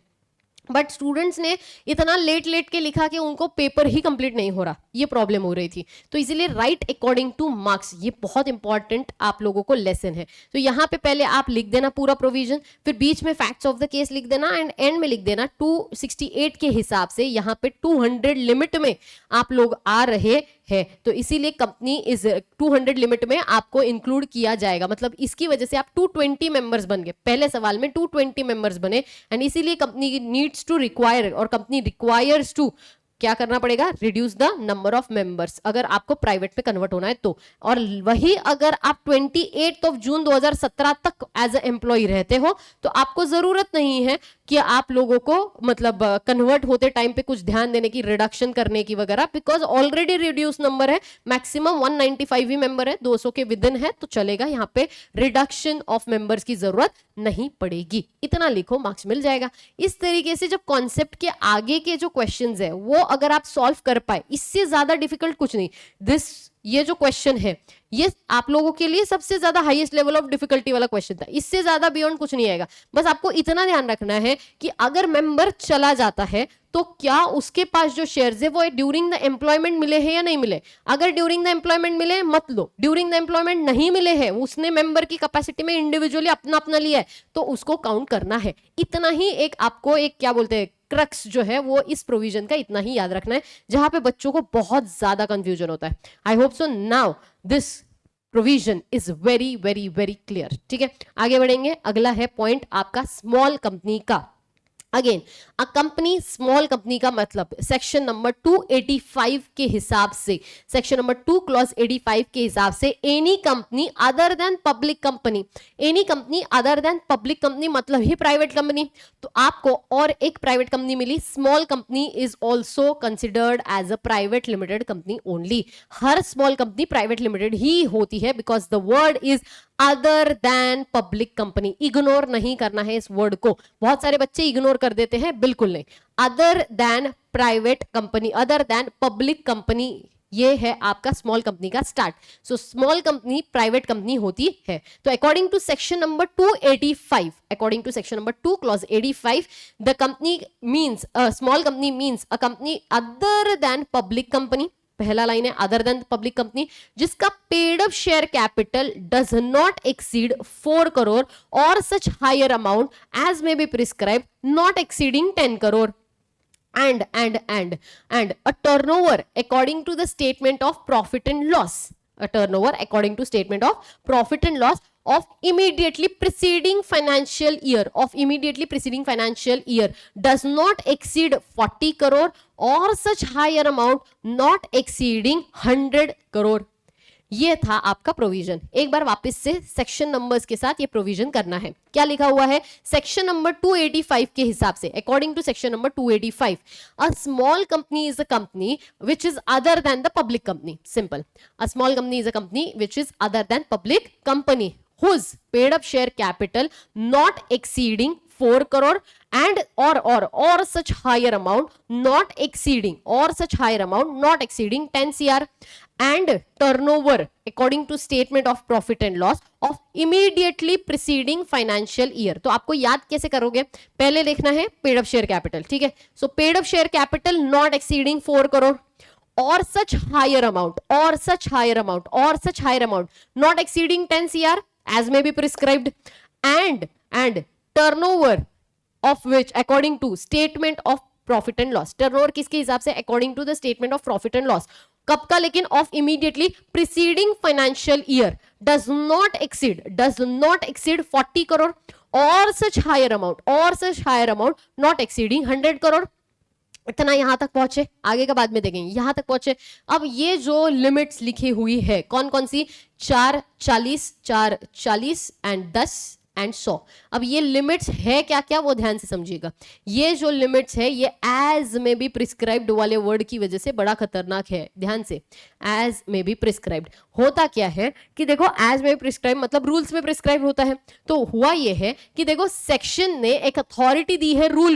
बट स्टूडेंट्स ने इतना लेट के लिखा कि उनको पेपर ही कंप्लीट नहीं हो रहा, ये प्रॉब्लम हो रही थी। तो इसीलिए राइट अकॉर्डिंग टू मार्क्स, ये बहुत इंपॉर्टेंट आप लोगों को लेसन है। तो यहाँ पे पहले आप लिख देना पूरा प्रोविजन, फिर बीच में फैक्ट्स ऑफ द केस लिख देना एंड एंड में लिख देना 268 के हिसाब से यहाँ पे 200 लिमिट में आप लोग आ रहे है, तो इसीलिए कंपनी इस 200 लिमिट में आपको इंक्लूड किया जाएगा। मतलब इसकी वजह से आप 220 मेंबर्स बन गए, पहले सवाल में 220 मेंबर्स बने एंड इसीलिए कंपनी नीड्स टू रिक्वायर और कंपनी रिक्वायर्स टू क्या करना पड़ेगा? Reduce the number of members, अगर आपको प्राइवेट में कन्वर्ट होना है तो। और वही अगर आप 28 जून 2017 तक एज ए एम्प्लॉय रहते हो तो आपको जरूरत नहीं है कि आप लोगों को मतलब कन्वर्ट होते टाइम पे कुछ ध्यान देने की, रिडक्शन करने की वगैरह, बिकॉज ऑलरेडी रिड्यूस नंबर है, मैक्सिमम 195 ही मेंबर है, 200 के विद इन है, तो चलेगा। यहाँ पे रिडक्शन ऑफ मेंबर्स की जरूरत नहीं पड़ेगी। इतना लिखो, मार्क्स मिल जाएगा। इस तरीके से जब कॉन्सेप्ट के आगे के जो क्वेश्चंस है वो अगर आप सॉल्व कर पाए, इससे ज्यादा डिफिकल्ट कुछ नहीं। ये जो क्वेश्चन है ये आप लोगों के लिए सबसे ज्यादा हाईएस्ट लेवल ऑफ डिफिकल्टी वाला क्वेश्चन था, इससे ज्यादा बियॉन्ड कुछ नहीं आएगा। बस आपको इतना ध्यान रखना है कि अगर मेंबर चला जाता है तो क्या उसके पास जो शेयर्स है वो ड्यूरिंग द एम्प्लॉयमेंट मिले हैं या नहीं मिले। अगर ड्यूरिंग द एम्प्लॉयमेंट मिले मत लो, ड्यूरिंग द एम्प्लॉयमेंट नहीं मिले हैं, उसने मेंबर की कैपेसिटी में इंडिविजुअली अपना लिया है, तो उसको काउंट करना है। इतना ही एक आपको एक क्या बोलते हैं क्रक्स जो है वो इस प्रोविजन का इतना ही याद रखना है, जहां पे बच्चों को बहुत ज्यादा कंफ्यूजन होता है। I hope so now this provision is very very very clear. ठीक है, आगे बढ़ेंगे। अगला है पॉइंट आपका स्मॉल कंपनी का। Again a company, small company का मतलब सेक्शन नंबर 285 के हिसाब से, सेक्शन नंबर 2 क्लॉज 85 के हिसाब से any company other than public company, any company other than public company मतलब ही प्राइवेट कंपनी। तो आपको और एक प्राइवेट कंपनी मिली, small company is also considered as a private limited company only. हर स्मॉल कंपनी प्राइवेट लिमिटेड ही होती है, because the word is other than public company. Ignore नहीं करना है इस वर्ड को, बहुत सारे बच्चे इग्नोर कर देते हैं, बिल्कुल नहीं। Other than private company, other than public company, ये है आपका स्मॉल कंपनी का start. So small company private company होती है। तो according to section number 285, according to section number 2 clause 85, the company means small company means a company other than public company. पहला line है other than public company, जिसका paid up share capital does not exceed 4 crore और such higher amount as may be prescribe not exceeding 10 crore and a turnover according to the statement of profit and loss, a turnover according to statement of profit and loss of immediately preceding financial year does not exceed 40 crore or such higher amount not exceeding 100 crore. ये था आपका provision. एक बार वापस से section numbers के साथ ये provision करना है। क्या लिखा हुआ है सेक्शन नंबर 285 के हिसाब से? According to section number 285, a small company is a company which is other than the public company. Simple, a small company is a company which is other than public company whose paid up share capital not exceeding 4 crore and or such higher amount not exceeding 10 cr and turnover according to statement of profit and loss of immediately preceding financial year। तो आपको याद कैसे करोगे? पहले लिखना है paid up share capital, ठीक है? So paid up share capital not exceeding 4 crore or such higher amount not exceeding 10 cr as may be prescribed and turnover of which according to statement of profit and loss। Turnover किसके हिसाब से? According to the statement of profit and loss. कब का? लेकिन of immediately preceding financial year does not exceed 40 crore और such higher amount not exceeding 100 crore. इतना यहां तक पहुंचे, आगे का बाद में देखेंगे। यहां तक पहुंचे। अब ये जो लिमिट्स लिखी हुई है कौन कौन सी? 4, 40 एंड 10 एंड 100। अब ये लिमिट्स है क्या क्या, वो ध्यान से समझिएगा। ये जो लिमिट्स है ये एज में बी प्रिस्क्राइब्ड वाले वर्ड की वजह से बड़ा खतरनाक है। ध्यान से, एज में बी प्रिस्क्राइब्ड होता क्या है कि देखो, एज में प्रिस्क्राइब मतलब रूल्स में प्रिस्क्राइब होता है। तो हुआ ये है कि देखो, सेक्शन ने एक अथॉरिटी दी है रूल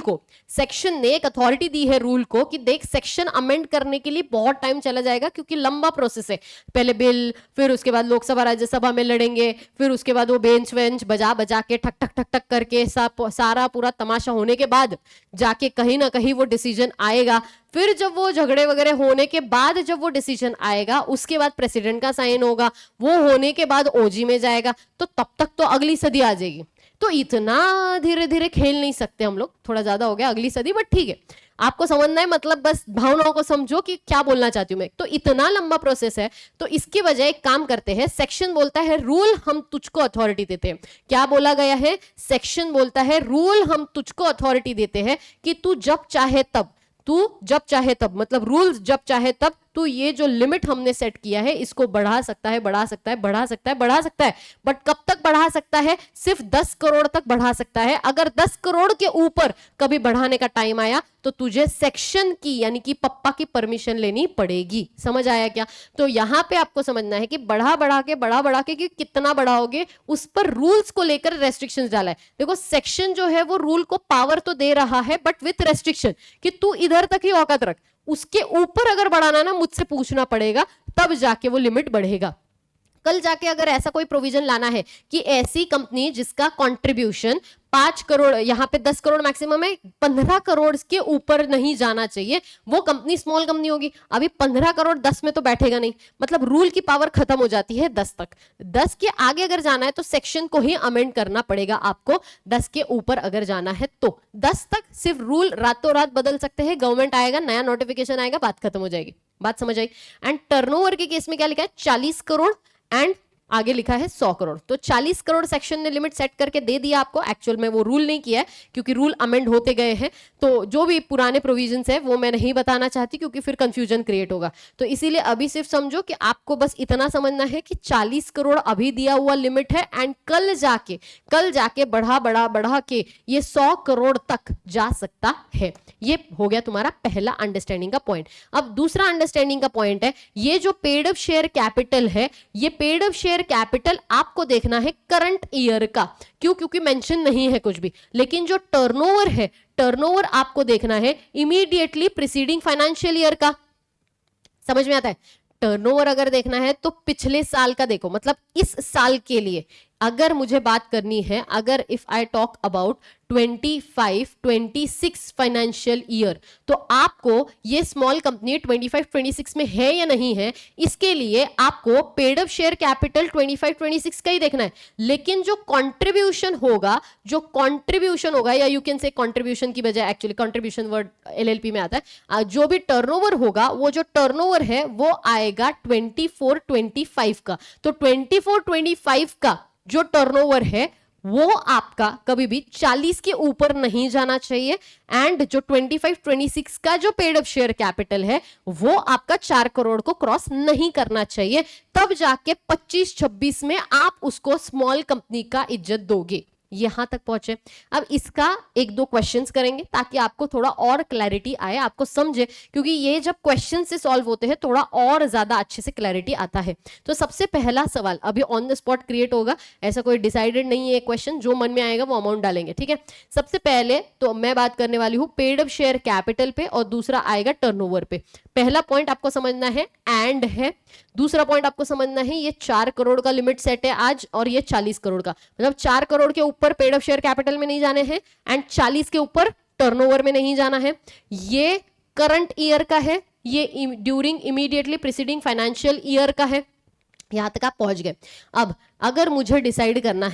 को, कि देख सेक्शन अमेंड करने के लिए बहुत टाइम चला जाएगा क्योंकि लंबा प्रोसेस है। पहले बिल, फिर उसके बाद लोकसभा राज्यसभा में लड़ेंगे, फिर उसके बाद वो बेंच वेंच बजा के ठक ठक ठक ठक करके सारा पूरा तमाशा होने के बाद जाके कहीं ना कहीं वो डिसीजन आएगा। फिर जब वो झगड़े वगैरह होने के बाद जब वो डिसीजन आएगा, उसके बाद प्रेसिडेंट का साइन होगा, वो होने के बाद ओजी में जाएगा, तो तब तक तो अगली सदी आ जाएगी। तो इतना धीरे धीरे खेल नहीं सकते हम लोग, थोड़ा ज्यादा हो गया अगली सदी, बट ठीक है, आपको समझना है, मतलब बस भावनाओं को समझो कि क्या बोलना चाहती हूं मैं। तो इतना लंबा प्रोसेस है, तो इसकी वजह एक काम करते हैं, सेक्शन बोलता है रूल हम तुझको अथॉरिटी देते हैं। क्या बोला गया है? सेक्शन बोलता है रूल हम तुझको अथॉरिटी देते हैं कि तू जब चाहे तब मतलब रूल्स जब चाहे तब तू ये जो लिमिट हमने सेट किया है इसको बढ़ा सकता है, बट कब तक बढ़ा सकता है? सिर्फ 10 करोड़ तक बढ़ा सकता है। अगर 10 करोड़ के ऊपर कभी बढ़ाने का टाइम आया तो तुझे सेक्शन की यानी कि पप्पा की परमिशन लेनी पड़ेगी। समझ आया क्या? तो यहां पे आपको समझना है कि बढ़ा के कि कितना बढ़ाओगे उस पर रूल्स को लेकर रेस्ट्रिक्शंस डाला है। देखो, सेक्शन जो है वो रूल को पावर तो दे रहा है बट विथ रेस्ट्रिक्शन कि तू इधर तक ही औकात रख, उसके ऊपर अगर बढ़ाना ना मुझसे पूछना पड़ेगा, तब जाके वो लिमिट बढ़ेगा। कल जाके अगर ऐसा कोई प्रोविजन लाना है कि ऐसी कंपनी जिसका कंट्रीब्यूशन 5 करोड़, यहाँ पे 10 करोड़ मैक्सिमम है, 15 करोड़ के ऊपर नहीं जाना चाहिए, वो कंपनी स्मॉल कंपनी होगी। अभी 15 करोड़ 10 में तो बैठेगा नहीं, मतलब रूल की पावर खत्म हो जाती है 10 तक। 10 के आगे अगर जाना है तो सेक्शन को ही अमेंड करना पड़ेगा आपको। 10 के ऊपर अगर जाना है तो 10 तक सिर्फ रूल रातों रात बदल सकते हैं, गवर्नमेंट आएगा, नया नोटिफिकेशन आएगा, बात खत्म हो जाएगी। बात समझ आई? एंड टर्नओवर के केस में क्या लिखा है? 40 करोड़ एंड आगे लिखा है 100 करोड़। तो 40 करोड़ सेक्शन ने लिमिट सेट करके दे दिया आपको। एक्चुअल में वो रूल नहीं किया है क्योंकि रूल अमेंड होते गए हैं, तो जो भी पुराने प्रोविजंस है वो मैं नहीं बताना चाहती क्योंकि फिर कंफ्यूजन क्रिएट होगा। तो इसीलिए अभी सिर्फ समझो कि आपको बस इतना समझना है कि 40 करोड़ अभी दिया हुआ लिमिट है एंड कल जाके बढ़ा के ये 100 करोड़ तक जा सकता है। ये हो गया तुम्हारा पहला अंडरस्टैंडिंग का पॉइंट। अब दूसरा अंडरस्टैंडिंग का पॉइंट है, ये जो पेड अप शेयर कैपिटल है, ये पेड अप शेयर कैपिटल आपको देखना है करंट ईयर का। क्यों? क्योंकि मेंशन नहीं है कुछ भी। लेकिन जो टर्नओवर है, टर्नओवर आपको देखना है इमीडिएटली प्रीसीडिंग फाइनेंशियल ईयर का। समझ में आता है? टर्नओवर अगर देखना है तो पिछले साल का देखो, मतलब इस साल के लिए अगर मुझे बात करनी है, अगर if I talk about 25-26 financial year, तो आपको ये स्मॉल कंपनी 25-26 में है या नहीं है, इसके लिए आपको पेड अप शेयर कैपिटल 25-26 का ही देखना है। लेकिन जो कंट्रीब्यूशन होगा या यू कैन से कंट्रीब्यूशन की बजाय एक्चुअली कंट्रीब्यूशन वर्ड एलएलपी में आता है, जो भी टर्नओवर होगा, वो जो टर्नओवर है वो आएगा 24-25 का। तो 24-25 का जो टर्नओवर है वो आपका कभी भी 40 के ऊपर नहीं जाना चाहिए, एंड जो 25-26 का जो पेड अप शेयर कैपिटल है वो आपका 4 करोड़ को क्रॉस नहीं करना चाहिए, तब जाके 25-26 में आप उसको स्मॉल कंपनी का इज्जत दोगे। यहां तक पहुंचे। अब इसका एक दो क्वेश्चंस करेंगे ताकि आपको थोड़ा और क्लैरिटी आए, आपको समझे, क्योंकि ये जब क्वेश्चन से सॉल्व होते हैं थोड़ा और ज्यादा अच्छे से क्लैरिटी आता है। तो सबसे पहला सवाल अभी ऑन द स्पॉट क्रिएट होगा, ऐसा कोई डिसाइडेड नहीं है क्वेश्चन, जो मन में आएगा वो अमाउंट डालेंगे, ठीक है। सबसे पहले तो मैं बात करने वाली हूं पेड अप शेयर कैपिटल पे और दूसरा आएगा टर्नओवर पे। पहला पॉइंट आपको समझना है एंड है, दूसरा पॉइंट आपको समझना है ये 4 करोड़ का लिमिट सेट है आज और ये 40 करोड़ का, मतलब 4 करोड़ के ऊपर पेड अप शेयर कैपिटल में नहीं जाने हैं एंड 40 के ऊपर टर्नओवर में नहीं जाना है। ये करंट ईयर का है, ये during immediately preceding financial year का है। यहां तक आप पहुंच गए। अब अगर मुझे डिसाइड करना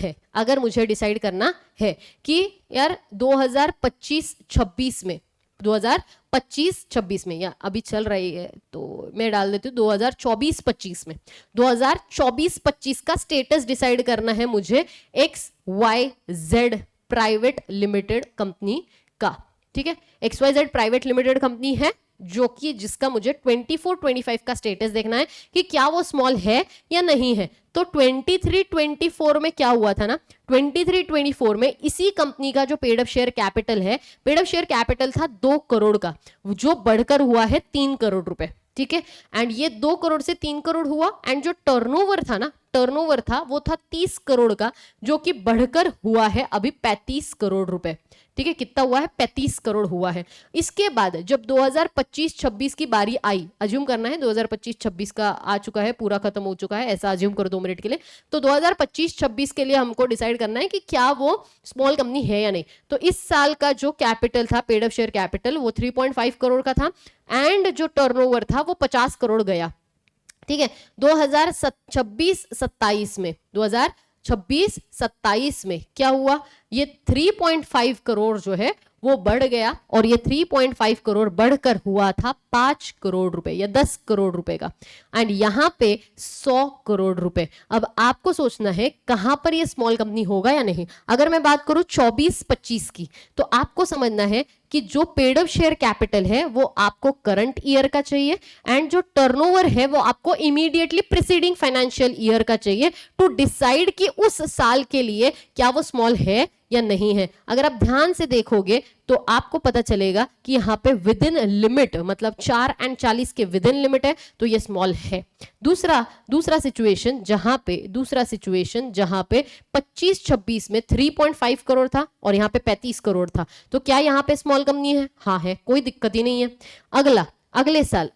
है कि यार 2025-26 में 2025-26 में, या अभी चल रही है तो मैं डाल देती हूँ 2024-25 में, 2024-25 का स्टेटस डिसाइड करना है मुझे XYZ प्राइवेट लिमिटेड कंपनी का, ठीक है। XYZ प्राइवेट लिमिटेड कंपनी है जो कि जिसका मुझे 24-25 का स्टेटस देखना है कि क्या वो स्मॉल है या नहीं है। तो 23-24 में क्या हुआ था ना, 23-24 में इसी कंपनी का जो पेड अप शेयर कैपिटल है, पेड अप शेयर कैपिटल था 2 करोड़ का, जो बढ़कर हुआ है 3 करोड़ रुपए, ठीक है। एंड ये 2 करोड़ से 3 करोड़ हुआ, एंड जो टर्नओवर था ना, टर्नओवर था वो था 30 करोड़ का, जो कि बढ़कर हुआ है अभी 35 करोड़ रुपए, ठीक है। कितना हुआ है? 35 करोड़ हुआ है। इसके बाद जब 2025-26 की बारी आई, अज्यूम करना है 2025-26 का आ चुका है, पूरा खत्म हो चुका है, ऐसा अज्यूम करो 2 मिनट के लिए। तो 2025-26 के लिए हमको डिसाइड करना है कि क्या वो स्मॉल कंपनी है या नहीं। तो इस साल का जो कैपिटल था, पेड अप शेयर कैपिटल, वो 3.5 करोड़ का था, एंड जो टर्नओवर था वो 50 करोड़ गया, ठीक है। 2026-27 में क्या हुआ, ये 3.5 करोड़ जो है वो बढ़ गया, और ये 3.5 करोड़ बढ़कर हुआ था 5 करोड़ रुपए या 10 करोड़ रुपए का, एंड यहां पे 100 करोड़ रुपए। अब आपको सोचना है कहां पर ये स्मॉल कंपनी होगा या नहीं। अगर मैं बात करूं 24-25 की, तो आपको समझना है कि जो पेड अप शेयर कैपिटल है वो आपको करंट ईयर का चाहिए, एंड जो टर्नओवर है वो आपको इमीडिएटली प्रीसीडिंग फाइनेंशियल ईयर का चाहिए, टू डिसाइड कि उस साल के लिए क्या वो स्मॉल है या नहीं है। अगर आप ध्यान से देखोगे तो आपको पता चलेगा कि यहाँ पे विद इन लिमिट, मतलब 4 और 40 के विद इन लिमिट है, तो ये स्मॉल है। दूसरा सिचुएशन जहां पे 25-26 में 3.5 करोड़ था और यहाँ पे 35 करोड़ था, तो क्या यहाँ पे स्मॉल कंपनी है? हाँ है, कोई दिक्कत ही नहीं है। अगले साल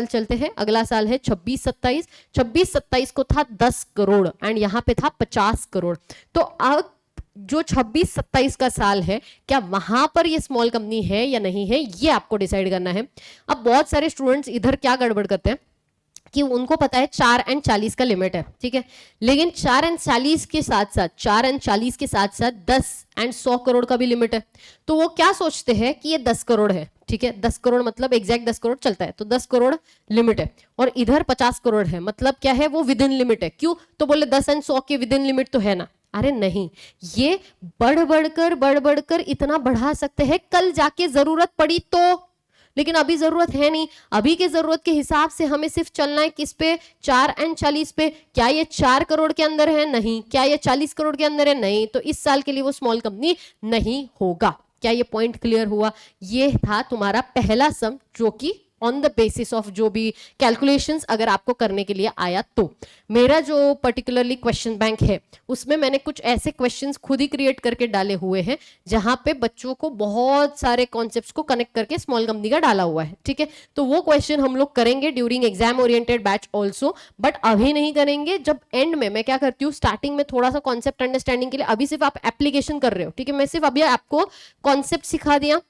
चलते हैं। अगला साल है 26-27 को था 10 करोड़ एंड यहाँ पे था 50 करोड़। तो अब जो 26-27 का साल है, क्या वहां पर ये स्मॉल कंपनी है या नहीं है, ये आपको डिसाइड करना है। अब बहुत सारे स्टूडेंट्स इधर क्या गड़बड़ करते हैं कि उनको पता है 4 और 40 का लिमिट है, ठीक है, लेकिन 4 और 40 के साथ साथ 10 और 100 करोड़ का भी लिमिट है। तो वो क्या सोचते हैं कि ये 10 करोड़ है, ठीक है, 10 करोड़ मतलब एग्जैक्ट 10 करोड़ चलता है, तो 10 करोड़ लिमिट है, और इधर 50 करोड़ है, मतलब क्या है, वो विद इन लिमिट है। क्यों? तो बोले 10 और 100 के विद इन लिमिट तो है ना। अरे नहीं, ये बढ़ बढ़कर इतना बढ़ा सकते हैं कल जाके जरूरत पड़ी तो, लेकिन अभी जरूरत है नहीं। अभी के जरूरत के हिसाब से हमें सिर्फ चलना है किस पे? 4 और 40 पे। क्या ये 4 करोड़ के अंदर है? नहीं। क्या ये 40 करोड़ के अंदर है? नहीं। तो इस साल के लिए वो स्मॉल कंपनी नहीं होगा। क्या ये पॉइंट क्लियर हुआ? ये था तुम्हारा पहला सम, जो कि ऑन द बेसिस ऑफ जो भी कैलकुलेशंस अगर आपको करने के लिए आया तो। मेरा जो पर्टिकुलरली क्वेश्चन बैंक है उसमें मैंने कुछ ऐसे क्वेश्चंस खुद ही क्रिएट करके डाले हुए हैं जहां पे बच्चों को बहुत सारे कॉन्सेप्ट्स को कनेक्ट करके स्मॉल कंपनी का डाला हुआ है, ठीक है। तो वो क्वेश्चन हम लोग करेंगे during exam oriented batch also, but अभी नहीं करेंगे। जब एंड में मैं क्या करती हूँ, स्टार्टिंग में थोड़ा सा कॉन्सेप्ट अंडरस्टैंडिंग के लिए, अभी सिर्फ आप एप्लीकेशन कर रहे हो, ठीक है, मैं सिर्फ अभी आपको कॉन्सेप्ट सिखा दिया,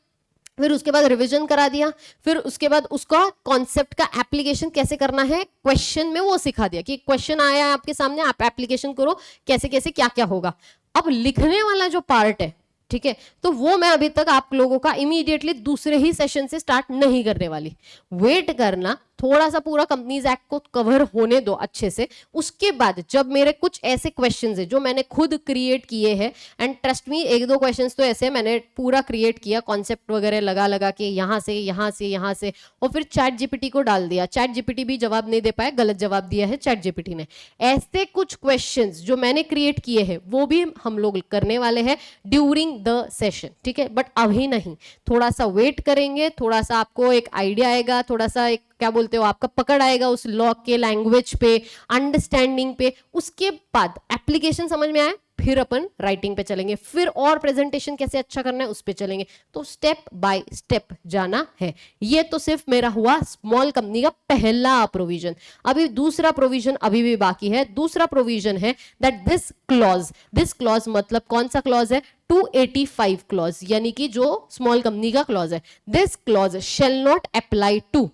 फिर उसके बाद रिवीजन करा दिया, फिर उसके बाद उसका कॉन्सेप्ट का एप्लीकेशन कैसे करना है क्वेश्चन में वो सिखा दिया कि क्वेश्चन आया है आपके सामने, आप एप्लीकेशन करो कैसे कैसे क्या क्या होगा। अब लिखने वाला जो पार्ट है, ठीक है, तो वो मैं अभी तक आप लोगों का इमीडिएटली दूसरे ही सेशन से स्टार्ट नहीं करने वाली। वेट करना, थोड़ा सा पूरा कंपनीज एक्ट को कवर होने दो अच्छे से, उसके बाद जब मेरे कुछ ऐसे क्वेश्चंस है जो मैंने खुद क्रिएट किए हैं, एंड ट्रस्ट मी एक दो क्वेश्चंस तो ऐसे मैंने पूरा क्रिएट किया कॉन्सेप्ट वगैरह लगा लगा के यहां से यहां से यहां से, और फिर चैट जीपीटी को डाल दिया, चैट जीपीटी भी जवाब नहीं दे पाया, गलत जवाब दिया है चैट जीपीटी ने। ऐसे कुछ क्वेश्चंस जो मैंने क्रिएट किए हैं वो भी हम लोग करने वाले हैं ड्यूरिंग द सेशन, ठीक है, बट अभी नहीं, थोड़ा सा वेट करेंगे, थोड़ा सा आपको एक आइडिया आएगा, थोड़ा सा एक क्या बोलते हो आपका पकड़ आएगा उस लॉ के लैंग्वेज पे, अंडरस्टैंडिंग पे, उसके बाद एप्लीकेशन समझ में आए फिर अपन राइटिंग पे चलेंगे, फिर और प्रेजेंटेशन कैसे अच्छा करना है उस पे चलेंगे, तो स्टेप बाय स्टेप जाना है। ये तो सिर्फ मेरा हुआ स्मॉल कंपनी का पहला प्रोविजन। अभी दूसरा प्रोविजन अभी भी बाकी है। दूसरा प्रोविजन है दैट दिस क्लॉज मतलब कौन सा क्लॉज है, 285 क्लॉज, यानी कि जो स्मॉल कंपनी का क्लॉज है। This clause shall not apply to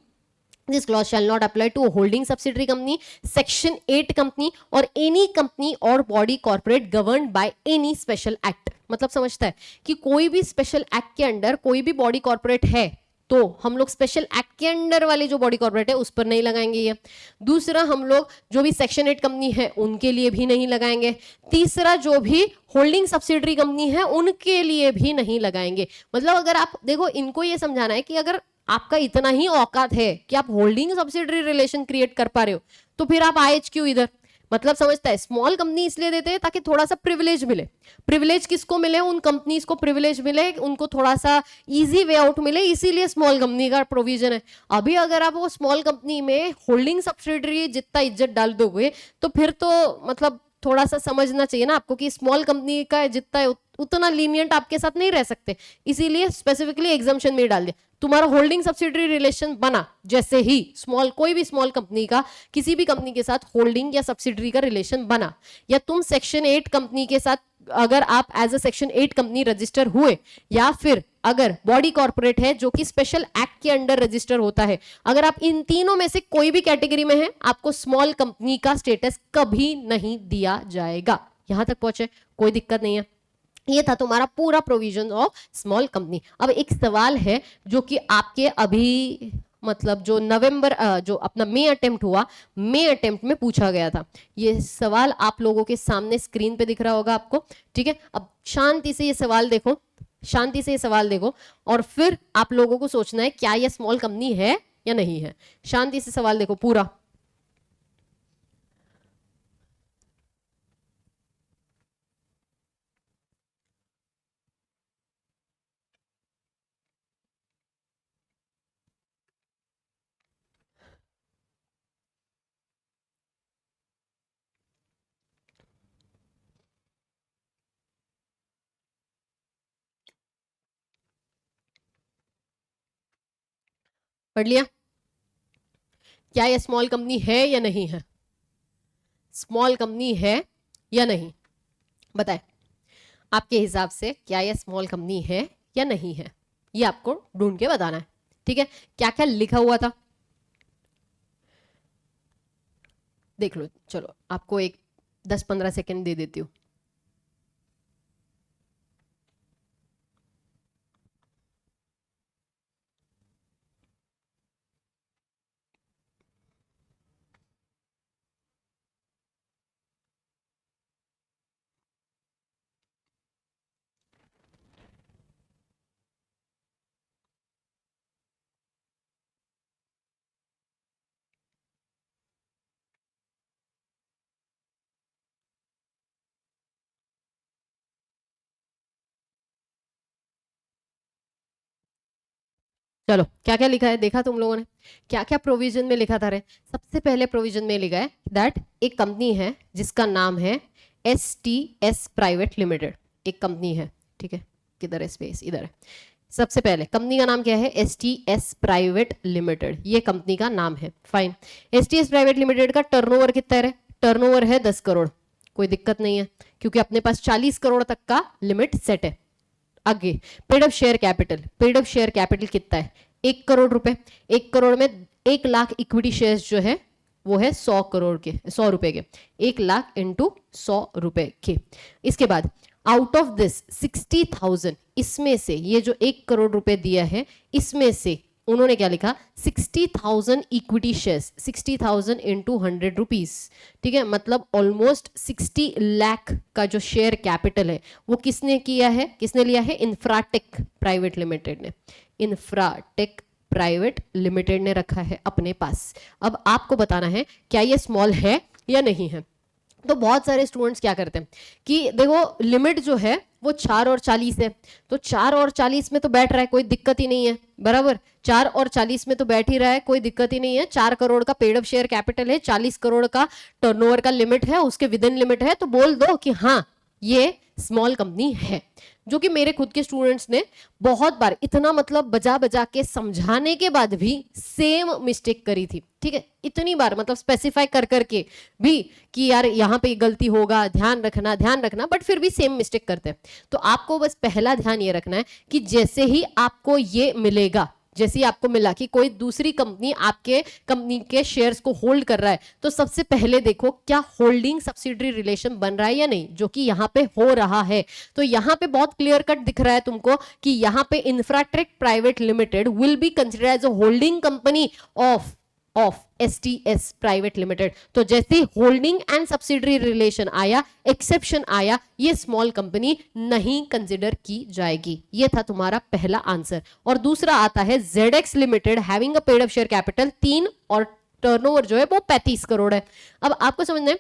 This clause shall not apply to a holding subsidiary company, Section 8 company or any company or body corporate governed by any special act। मतलब समझता है कि कोई भी special act के under कोई भी body corporate है तो हम लोग स्पेशल एक्ट के अंडर वाले जो बॉडी कॉर्पोरेट है उस पर नहीं लगाएंगे ये। दूसरा, हम लोग जो भी सेक्शन 8 कंपनी है उनके लिए भी नहीं लगाएंगे। तीसरा, जो भी होल्डिंग सब्सिडरी कंपनी है उनके लिए भी नहीं लगाएंगे। मतलब अगर आप देखो, इनको ये समझाना है कि अगर आपका इतना ही औकात है कि आप होल्डिंग सब्सिडरी रिलेशन क्रिएट कर पा रहे हो तो फिर आप आए क्यों इधर। मतलब समझता है, स्मॉल कंपनी इसलिए देते हैं ताकि थोड़ा सा प्रिविलेज मिले। प्रिविलेज किसको मिले, उन कंपनीज को प्रिविलेज मिले, उनको थोड़ा सा इजी वे आउट मिले, इसीलिए स्मॉल कंपनी का प्रोविजन है। अभी अगर आप वो स्मॉल कंपनी में होल्डिंग सब्सिडरी जितना इज्जत डाल दोगे तो फिर तो मतलब थोड़ा सा समझना चाहिए ना आपको कि स्मॉल कंपनी का जितना उतना लीनियंट आपके साथ नहीं रह सकते, इसीलिए स्पेसिफिकली एग्जाम्पशन में डाल दिया। तुम्हारा होल्डिंग सब्सिडरी रिलेशन बना जैसे ही कोई भी स्मॉल कंपनी का किसी भी कंपनी के साथ होल्डिंग या सब्सिडरी का रिलेशन बना, या तुम सेक्शन 8 कंपनी के साथ अगर आप as a section 8 company register हुए, या फिर अगर बॉडी कॉर्पोरेट है जो कि स्पेशल एक्ट के अंडर रजिस्टर होता है, अगर आप इन तीनों में से कोई भी कैटेगरी में है, आपको स्मॉल कंपनी का स्टेटस कभी नहीं दिया जाएगा। यहां तक पहुंचे, कोई दिक्कत नहीं है। ये था तुम्हारा पूरा प्रोविजन ऑफ स्मॉल कंपनी। अब एक सवाल है जो कि आपके अभी मतलब जो नवंबर जो अपना मे अटेम्प्ट हुआ, मे अटेम्प्ट में पूछा गया था। ये सवाल आप लोगों के सामने स्क्रीन पे दिख रहा होगा आपको, ठीक है। अब शांति से ये सवाल देखो, शांति से ये सवाल देखो, और फिर आप लोगों को सोचना है क्या ये स्मॉल कंपनी है या नहीं है। शांति से सवाल देखो पूरा। पढ़ लिया? क्या ये स्मॉल कंपनी है या नहीं है? स्मॉल कंपनी है या नहीं, बताए आपके हिसाब से क्या ये स्मॉल कंपनी है या नहीं है, ये आपको ढूंढ के बताना है, ठीक है। क्या क्या लिखा हुआ था देख लो। चलो आपको एक 10-15 सेकंड दे देती हूँ। चलो क्या क्या लिखा है देखा तुम लोगों ने, क्या क्या प्रोविजन में लिखा था रे। सबसे पहले प्रोविजन में लिखा है दैट एक कंपनी है जिसका नाम है STS प्राइवेट लिमिटेड। एक कंपनी है, ठीक है, किधर है स्पेस, इधर है। सबसे पहले कंपनी का नाम क्या है, STS प्राइवेट लिमिटेड, ये कंपनी का नाम है। फाइन। STS प्राइवेट लिमिटेड का टर्नओवर कितना है? टर्नओवर है 10 करोड़। कोई दिक्कत नहीं है क्योंकि अपने पास 40 करोड़ तक का लिमिट सेट है। आगे paid up share capital, paid up share capital कितना है? 1 करोड़ रुपए। 1 करोड़ में 1 लाख इक्विटी शेयर्स जो है वो है 100 करोड़ के, 100 रुपए के। 1 लाख इंटू 100 रुपए के। इसके बाद आउट ऑफ दिस 60,000, इसमें से ये जो 1 करोड़ रुपए दिया है इसमें से उन्होंने क्या लिखा, 60,000 इक्विटी शेयर्स, 60,000 इंटू 100 रुपीज, ठीक है, मतलब ऑलमोस्ट 60 लाख का जो शेयर कैपिटल है वो किसने किया है, किसने लिया है, इंफ्राटेक प्राइवेट लिमिटेड ने, इंफ्राटेक प्राइवेट लिमिटेड ने रखा है अपने पास। अब आपको बताना है क्या ये स्मॉल है या नहीं है। तो बहुत सारे स्टूडेंट्स क्या करते हैं कि देखो लिमिट जो है वो 4 और 40 है, तो 4 और 40 में तो बैठ रहा है, कोई दिक्कत ही नहीं है, बराबर, 4 और 40 में तो बैठ ही रहा है, कोई दिक्कत ही नहीं है। 4 करोड़ का पेड अप शेयर कैपिटल है, 40 करोड़ का टर्नओवर का लिमिट है, उसके विद इन लिमिट है, तो बोल दो कि हाँ ये स्मॉल कंपनी है। जो कि मेरे खुद के स्टूडेंट्स ने बहुत बार इतना मतलब बजा बजा के समझाने के बाद भी सेम मिस्टेक करी थी, ठीक है, इतनी बार मतलब स्पेसिफाई कर करके भी कि यार यहाँ पे गलती होगा, ध्यान रखना, बट फिर भी सेम मिस्टेक करते हैं। तो आपको बस पहला ध्यान ये रखना है कि जैसे ही आपको ये मिलेगा, जैसे ही आपको मिला कि कोई दूसरी कंपनी आपके कंपनी के शेयर्स को होल्ड कर रहा है, तो सबसे पहले देखो क्या होल्डिंग सब्सिडरी रिलेशन बन रहा है या नहीं, जो कि यहाँ पे हो रहा है। तो यहाँ पे बहुत क्लियर कट दिख रहा है तुमको कि यहाँ पे Infratech private limited will be consider as a holding company of STS private limited. तो जैसे होल्डिंग एंड सब्सिडरी रिलेशन आया, एक्सेप्शन आया, ये स्मॉल कंपनी नहीं कंसिडर की जाएगी। ये था तुम्हारा पहला आंसर। और दूसरा आता है ZX limited having a paid up share capital 3 और टर्नओवर जो है वो 35 करोड़ है। अब आपको समझना है,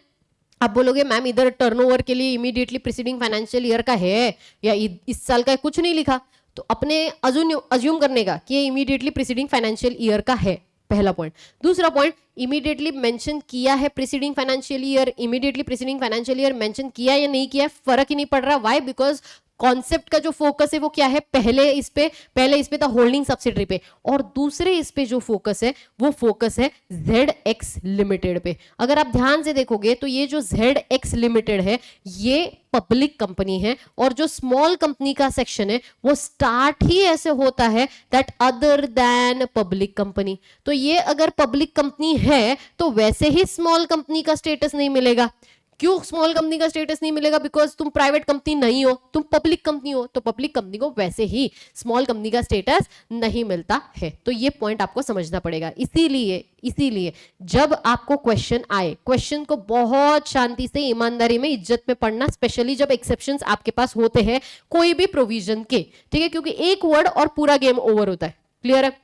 आप बोलोगे मैम इधर टर्नओवर के लिए इमीडिएटली प्रीसीडिंग फाइनेंशियल ईयर का है या इस साल का कुछ नहीं लिखा, तो अपने अज्यूम करने का कि ये इमीडिएटली प्रीसीडिंग फाइनेंशियल ईयर का है, पहला पॉइंट। दूसरा पॉइंट, इमीडिएटली मेंशन किया है preceding financial year, immediately preceding financial year mention किया या नहीं किया, फर्क ही नहीं पड़ रहा। व्हाई? बिकॉज कॉन्सेप्ट का जो फोकस है वो क्या है, पहले इस पे था होल्डिंग सब्सिडरी पे, और दूसरे इस पे जो फोकस है वो फोकस है ZX लिमिटेड पे। अगर आप ध्यान से देखोगे तो ये जो ZX लिमिटेड है ये पब्लिक कंपनी है, और जो स्मॉल कंपनी का सेक्शन है वो स्टार्ट ही ऐसे होता है that other than public company. तो ये अगर पब्लिक कंपनी है तो वैसे ही स्मॉल कंपनी का स्टेटस नहीं मिलेगा। क्यों स्मॉल कंपनी का स्टेटस नहीं मिलेगा? बिकॉज तुम प्राइवेट कंपनी नहीं हो, तुम पब्लिक कंपनी हो, तो पब्लिक कंपनी को वैसे ही स्मॉल कंपनी का स्टेटस नहीं मिलता है। तो ये पॉइंट आपको समझना पड़ेगा। इसीलिए जब आपको क्वेश्चन आए, क्वेश्चन को बहुत शांति से, ईमानदारी में, इज्जत में पढ़ना, स्पेशली जब एक्सेप्शंस आपके पास होते हैं कोई भी प्रोविजन के, ठीक है, क्योंकि एक वर्ड और पूरा गेम ओवर होता है। क्लियर है?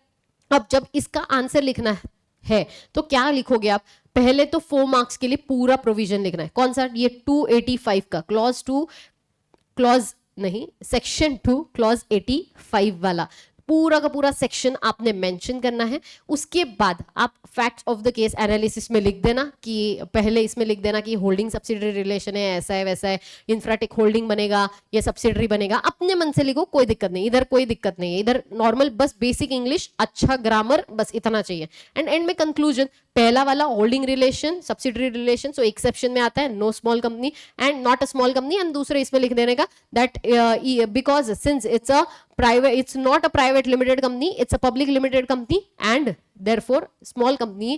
अब जब इसका आंसर लिखना है तो क्या लिखोगे आप? पहले तो 4 मार्क्स के लिए पूरा प्रोविजन लिखना है। कौन सा? ये 285 का सेक्शन 2 क्लॉज 85 वाला पूरा का पूरा सेक्शन आपने मेंशन करना है। उसके बाद आप facts of the case analysis में लिख देना कि पहले इसमें लिख देना कि होल्डिंग सब्सिडरी रिलेशन है, ऐसा है वैसा है, इंफ्राटेक होल्डिंग बनेगा या सब्सिडरी बनेगा, अपने मन से लिखो, कोई दिक्कत नहीं, इधर कोई दिक्कत नहीं है, इधर नॉर्मल बस बेसिक इंग्लिश, अच्छा ग्रामर, बस इतना चाहिए। एंड एंड में कंक्लूजन, पहला वाला होल्डिंग रिलेशन, सब्सिडरी रिलेशन, सो एक्सेप्शन में आता है know small company and not a small company, and दूसरे इसमें लिख देने का that because since it's not a private limited company, it's a public limited company, and therefore small company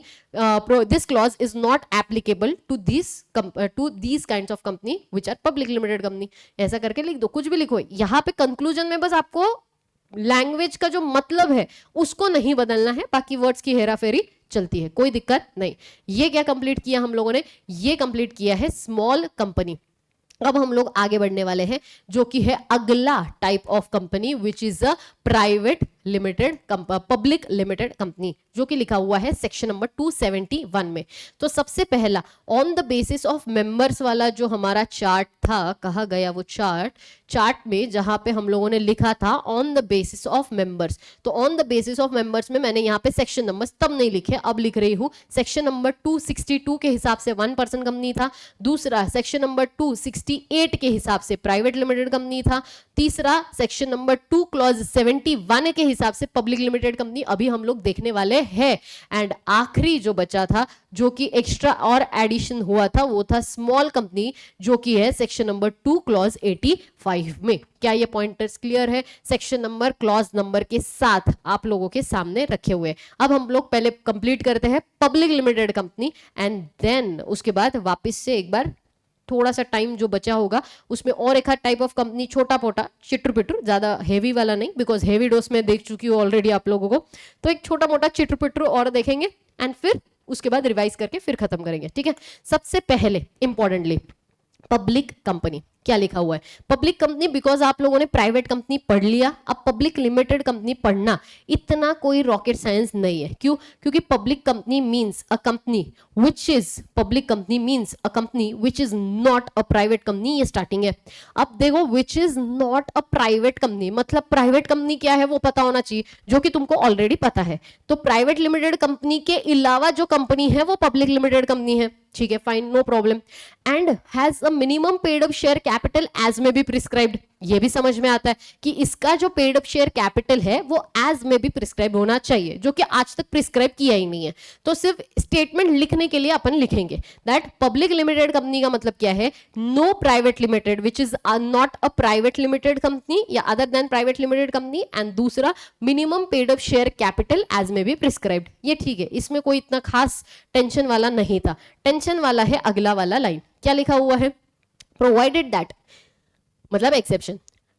this clause is not applicable to these kinds of company which are public limited company। ऐसा करके लिख दो, कुछ भी लिखो। यहाँ पे conclusion में बस आपको लैंग्वेज का जो मतलब है उसको नहीं बदलना है, बाकी वर्ड्स की हेरा फेरी चलती है, कोई दिक्कत नहीं। ये क्या कंप्लीट किया हम लोगों ने? ये कंप्लीट किया है स्मॉल कंपनी। अब हम लोग आगे बढ़ने वाले हैं जो कि है अगला type of company which is a private limited public limited company, जो कि लिखा हुआ है सेक्शन नंबर 271 में। तो सबसे पहला on the basis of members वाला जो हमारा चार्ट था, कहा गया वो चार्ट में जहां पे हम लोगों ने लिखा था on the basis of members, तो on the basis of members में मैंने यहाँ पे सेक्शन नंबर तब नहीं लिखे, अब लिख रही हूँ। सेक्शन नंबर 262 के हिसाब से 1% कंपनी था, दूसरा सेक्शन नंबर 268 के हिसाब से प्राइवेट लिमिटेड कंपनी था, तीसरा सेक्शन नंबर 2 क्लॉज 71 के हिसाब से पब्लिक लिमिटेड कंपनी अभी हम लोग देखने वाले हैं। एंड आखिरी जो बचा था, जो कि एक्स्ट्रा और एडिशन हुआ था, वो था स्मॉल कंपनी, जो कि है सेक्शन नंबर 2 क्लॉज 85 में। क्या ये पॉइंटर्स क्लियर है? सेक्शन नंबर क्लॉज नंबर के साथ आप लोगों के सामने रखे हुए। अब हम लोग पहले कंप्लीट करते हैं public limited company, and then उसके बाद वापस से एक बार थोड़ा सा टाइम जो बचा होगा उसमें और एक टाइप ऑफ कंपनी, छोटा मोटा चिट्र पिट्र, ज्यादा हेवी वाला नहीं, बिकॉज हेवी डोज में देख चुकी हूँ ऑलरेडी आप लोगों को, तो एक छोटा मोटा चिट्र पिट्र और देखेंगे एंड फिर उसके बाद रिवाइज करके फिर खत्म करेंगे, ठीक है। सबसे पहले इंपॉर्टेंटली पब्लिक कंपनी, क्या लिखा हुआ है पब्लिक कंपनी, बिकॉज आप लोगों ने प्राइवेट कंपनी पढ़ लिया, अब पब्लिक लिमिटेड कंपनी पढ़ना इतना कोई रॉकेट साइंस नहीं है। क्यों? क्योंकि public company means a company which is, public company means a company which is not a private company, ये स्टार्टिंग है। अब देखो विच is not a private company मतलब प्राइवेट कंपनी क्या है वो पता होना चाहिए, जो कि तुमको ऑलरेडी पता है। तो प्राइवेट लिमिटेड कंपनी के अलावा जो कंपनी है वो पब्लिक लिमिटेड कंपनी है, ठीक है, fine, no problem. And has a minimum paid up share capital as may be prescribed, ये भी समझ में आता है कि इसका जो पेड अप शेयर कैपिटल है वो एज में भी प्रिस्क्राइब होना चाहिए, जो कि आज तक प्रिस्क्राइब किया ही नहीं है। तो सिर्फ स्टेटमेंट लिखने के लिए अपन लिखेंगे दैट पब्लिक लिमिटेड कंपनी का मतलब क्या है, no private limited which is not a private limited company या other than private limited company, and दूसरा minimum paid up share capital as में भी प्रिस्क्राइब्ड। ये ठीक है, इसमें कोई इतना खास टेंशन वाला नहीं था। टेंशन वाला है अगला वाला लाइन, क्या लिखा हुआ है, प्रोवाइडेड दैट, मतलब exception,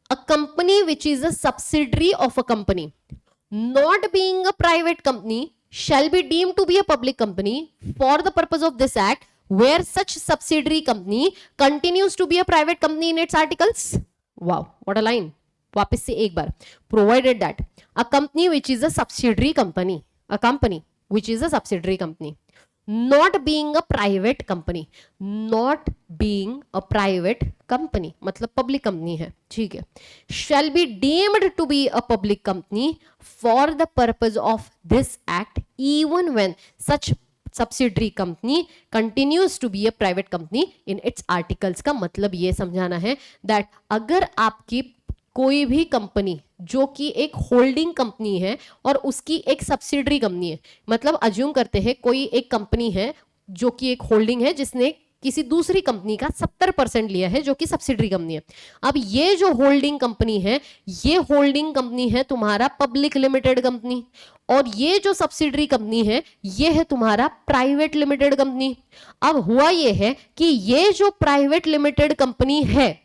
a company which is a subsidiary of a company not being a private company shall be deemed to be a public company for the purpose of this act where such subsidiary company continues to be a private company in its articles. Wow, what a line. वापस से एक बार, provided that a company which is a subsidiary company, a company which is a subsidiary company not being a private company, not being a private company मतलब public company है, ठीक है, shall be deemed to be a public company for the purpose of this act even when such subsidiary company continues to be a private company in its articles। का मतलब ये समझाना है that अगर आपकी कोई भी कंपनी जो कि एक होल्डिंग कंपनी है और उसकी एक सब्सिडरी कंपनी है, मतलब अज्यूम करते हैं कोई एक कंपनी है जो कि एक होल्डिंग है जिसने किसी दूसरी कंपनी का 70% लिया है जो कि सब्सिडरी कंपनी है। अब ये जो होल्डिंग कंपनी है, ये होल्डिंग कंपनी है तुम्हारा पब्लिक लिमिटेड कंपनी, और ये जो सब्सिडरी कंपनी है ये है तुम्हारा प्राइवेट लिमिटेड कंपनी। अब हुआ ये है कि ये जो प्राइवेट लिमिटेड कंपनी है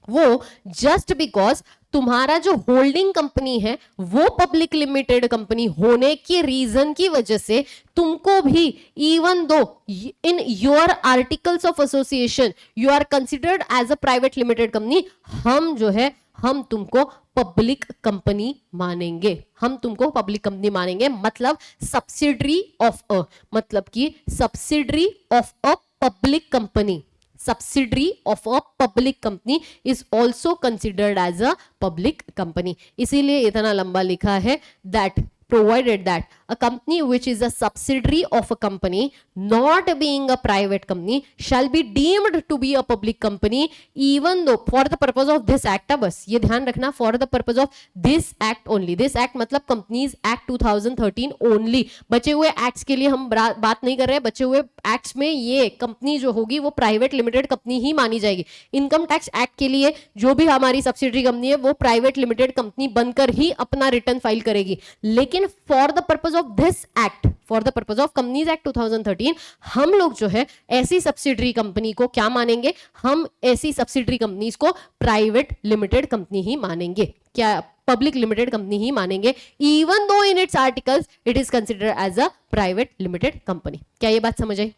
वो जस्ट बिकॉज तुम्हारा जो होल्डिंग कंपनी है वो पब्लिक लिमिटेड कंपनी होने की रीजन की वजह से तुमको भी even though in your articles of association you are considered as a private limited company, हम जो है हम तुमको पब्लिक कंपनी मानेंगे, हम तुमको पब्लिक कंपनी मानेंगे, मतलब सब्सिडरी ऑफ अ, मतलब कि subsidiary of a public company, subsidiary of a public company is also considered as a public company। इसीलिए इतना लंबा लिखा है that provided that a company which is a subsidiary of a company not being a private company shall be deemed to be a public company even though for the purpose of this act, बस ये ध्यान रखना, for the purpose of this act only, this act मतलब companies act 2013 only, बचे हुए acts के लिए हम बात नहीं कर रहे हैं, बचे हुए एक्ट्स में ये कंपनी जो होगी वो प्राइवेट लिमिटेड कंपनी ही मानी जाएगी। इनकम टैक्स एक्ट के लिए जो भी हमारी सब्सिडरी कंपनी है वो प्राइवेट लिमिटेड कंपनी बनकर ही अपना रिटर्न फाइल करेगी, लेकिन for the purpose of this act, for the purpose of companies act 2013 हम लोग जो है ऐसी सब्सिडरी कंपनी को क्या मानेंगे, हम ऐसी सब्सिडरी कंपनीज को प्राइवेट लिमिटेड कंपनी ही मानेंगे, क्या पब्लिक लिमिटेड कंपनी ही मानेंगे, even though in its articles it is considered as a private limited company. क्या ये बात समझ आई?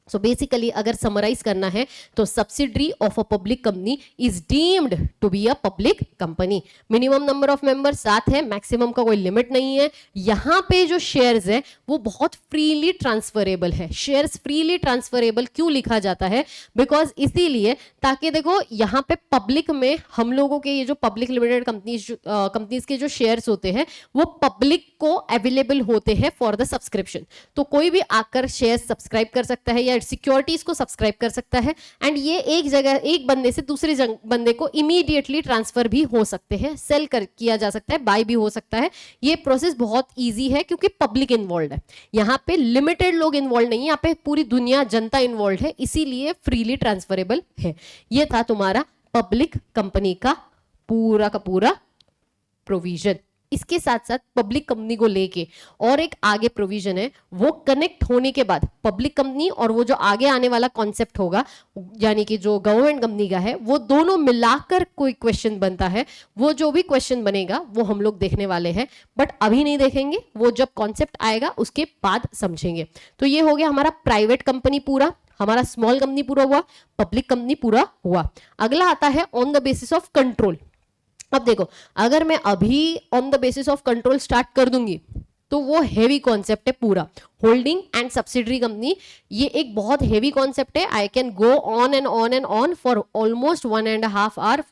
सो बेसिकली अगर समराइज करना है तो subsidiary of a public company is deemed to be a public company. Minimum number of member 7 है, maximum का कोई लिमिट नहीं है। यहां पे जो शेयर्स है वो बहुत फ्रीली ट्रांसफरेबल है। शेयर्स फ्रीली ट्रांसफरेबल क्यों लिखा जाता है? बिकॉज इसीलिए ताकि देखो यहां पे पब्लिक में हम लोगों के ये जो पब्लिक लिमिटेड कंपनीज के जो शेयर्स होते हैं वो पब्लिक को अवेलेबल होते हैं फॉर द सब्सक्रिप्शन। तो कोई भी आकर शेयर सब्सक्राइब कर सकता है या सिक्योरिटीज को सब्सक्राइब कर सकता है, एंड ये एक जगह एक बंदे से दूसरे बंदे को इमीडिएटली ट्रांसफर भी हो सकते हैं, सेल किया जा सकता है, बाय भी हो सकता है। ये प्रोसेस बहुत इजी है क्योंकि पब्लिक इन्वॉल्व है, यहाँ पे लिमिटेड लोग इन्वॉल्व नहीं है, यहाँ पे पूरी दुनिया जनता इन्वॉल्व है, इसीलिए फ्रीली ट्रांसफरेबल है। ये था तुम्हारा पब्लिक कंपनी का पूरा प्रोविजन। इसके साथ साथ पब्लिक कंपनी को लेके और एक आगे प्रोविजन है, वो कनेक्ट होने के बाद पब्लिक कंपनी और वो जो आगे आने वाला कॉन्सेप्ट होगा यानी कि जो गवर्नमेंट कंपनी का है, वो दोनों मिलाकर कोई क्वेश्चन बनता है। वो जो भी क्वेश्चन बनेगा वो हम लोग देखने वाले हैं, बट अभी नहीं देखेंगे, वो जब कॉन्सेप्ट आएगा उसके बाद समझेंगे। तो ये हो गया हमारा प्राइवेट कंपनी पूरा, हमारा स्मॉल कंपनी पूरा हुआ, पब्लिक कंपनी पूरा हुआ। अगला आता है on the basis of control. अब देखो, अगर मैं अभी on the basis of control start कर दूंगी तो वो हेवी कॉन्सेप्ट है पूरा। होल्डिंग एंड सब्सिडरी कंपनी, ये एक बहुत हेवी कॉन्सेप्ट है। I can go on and on and on for almost 1.5 hour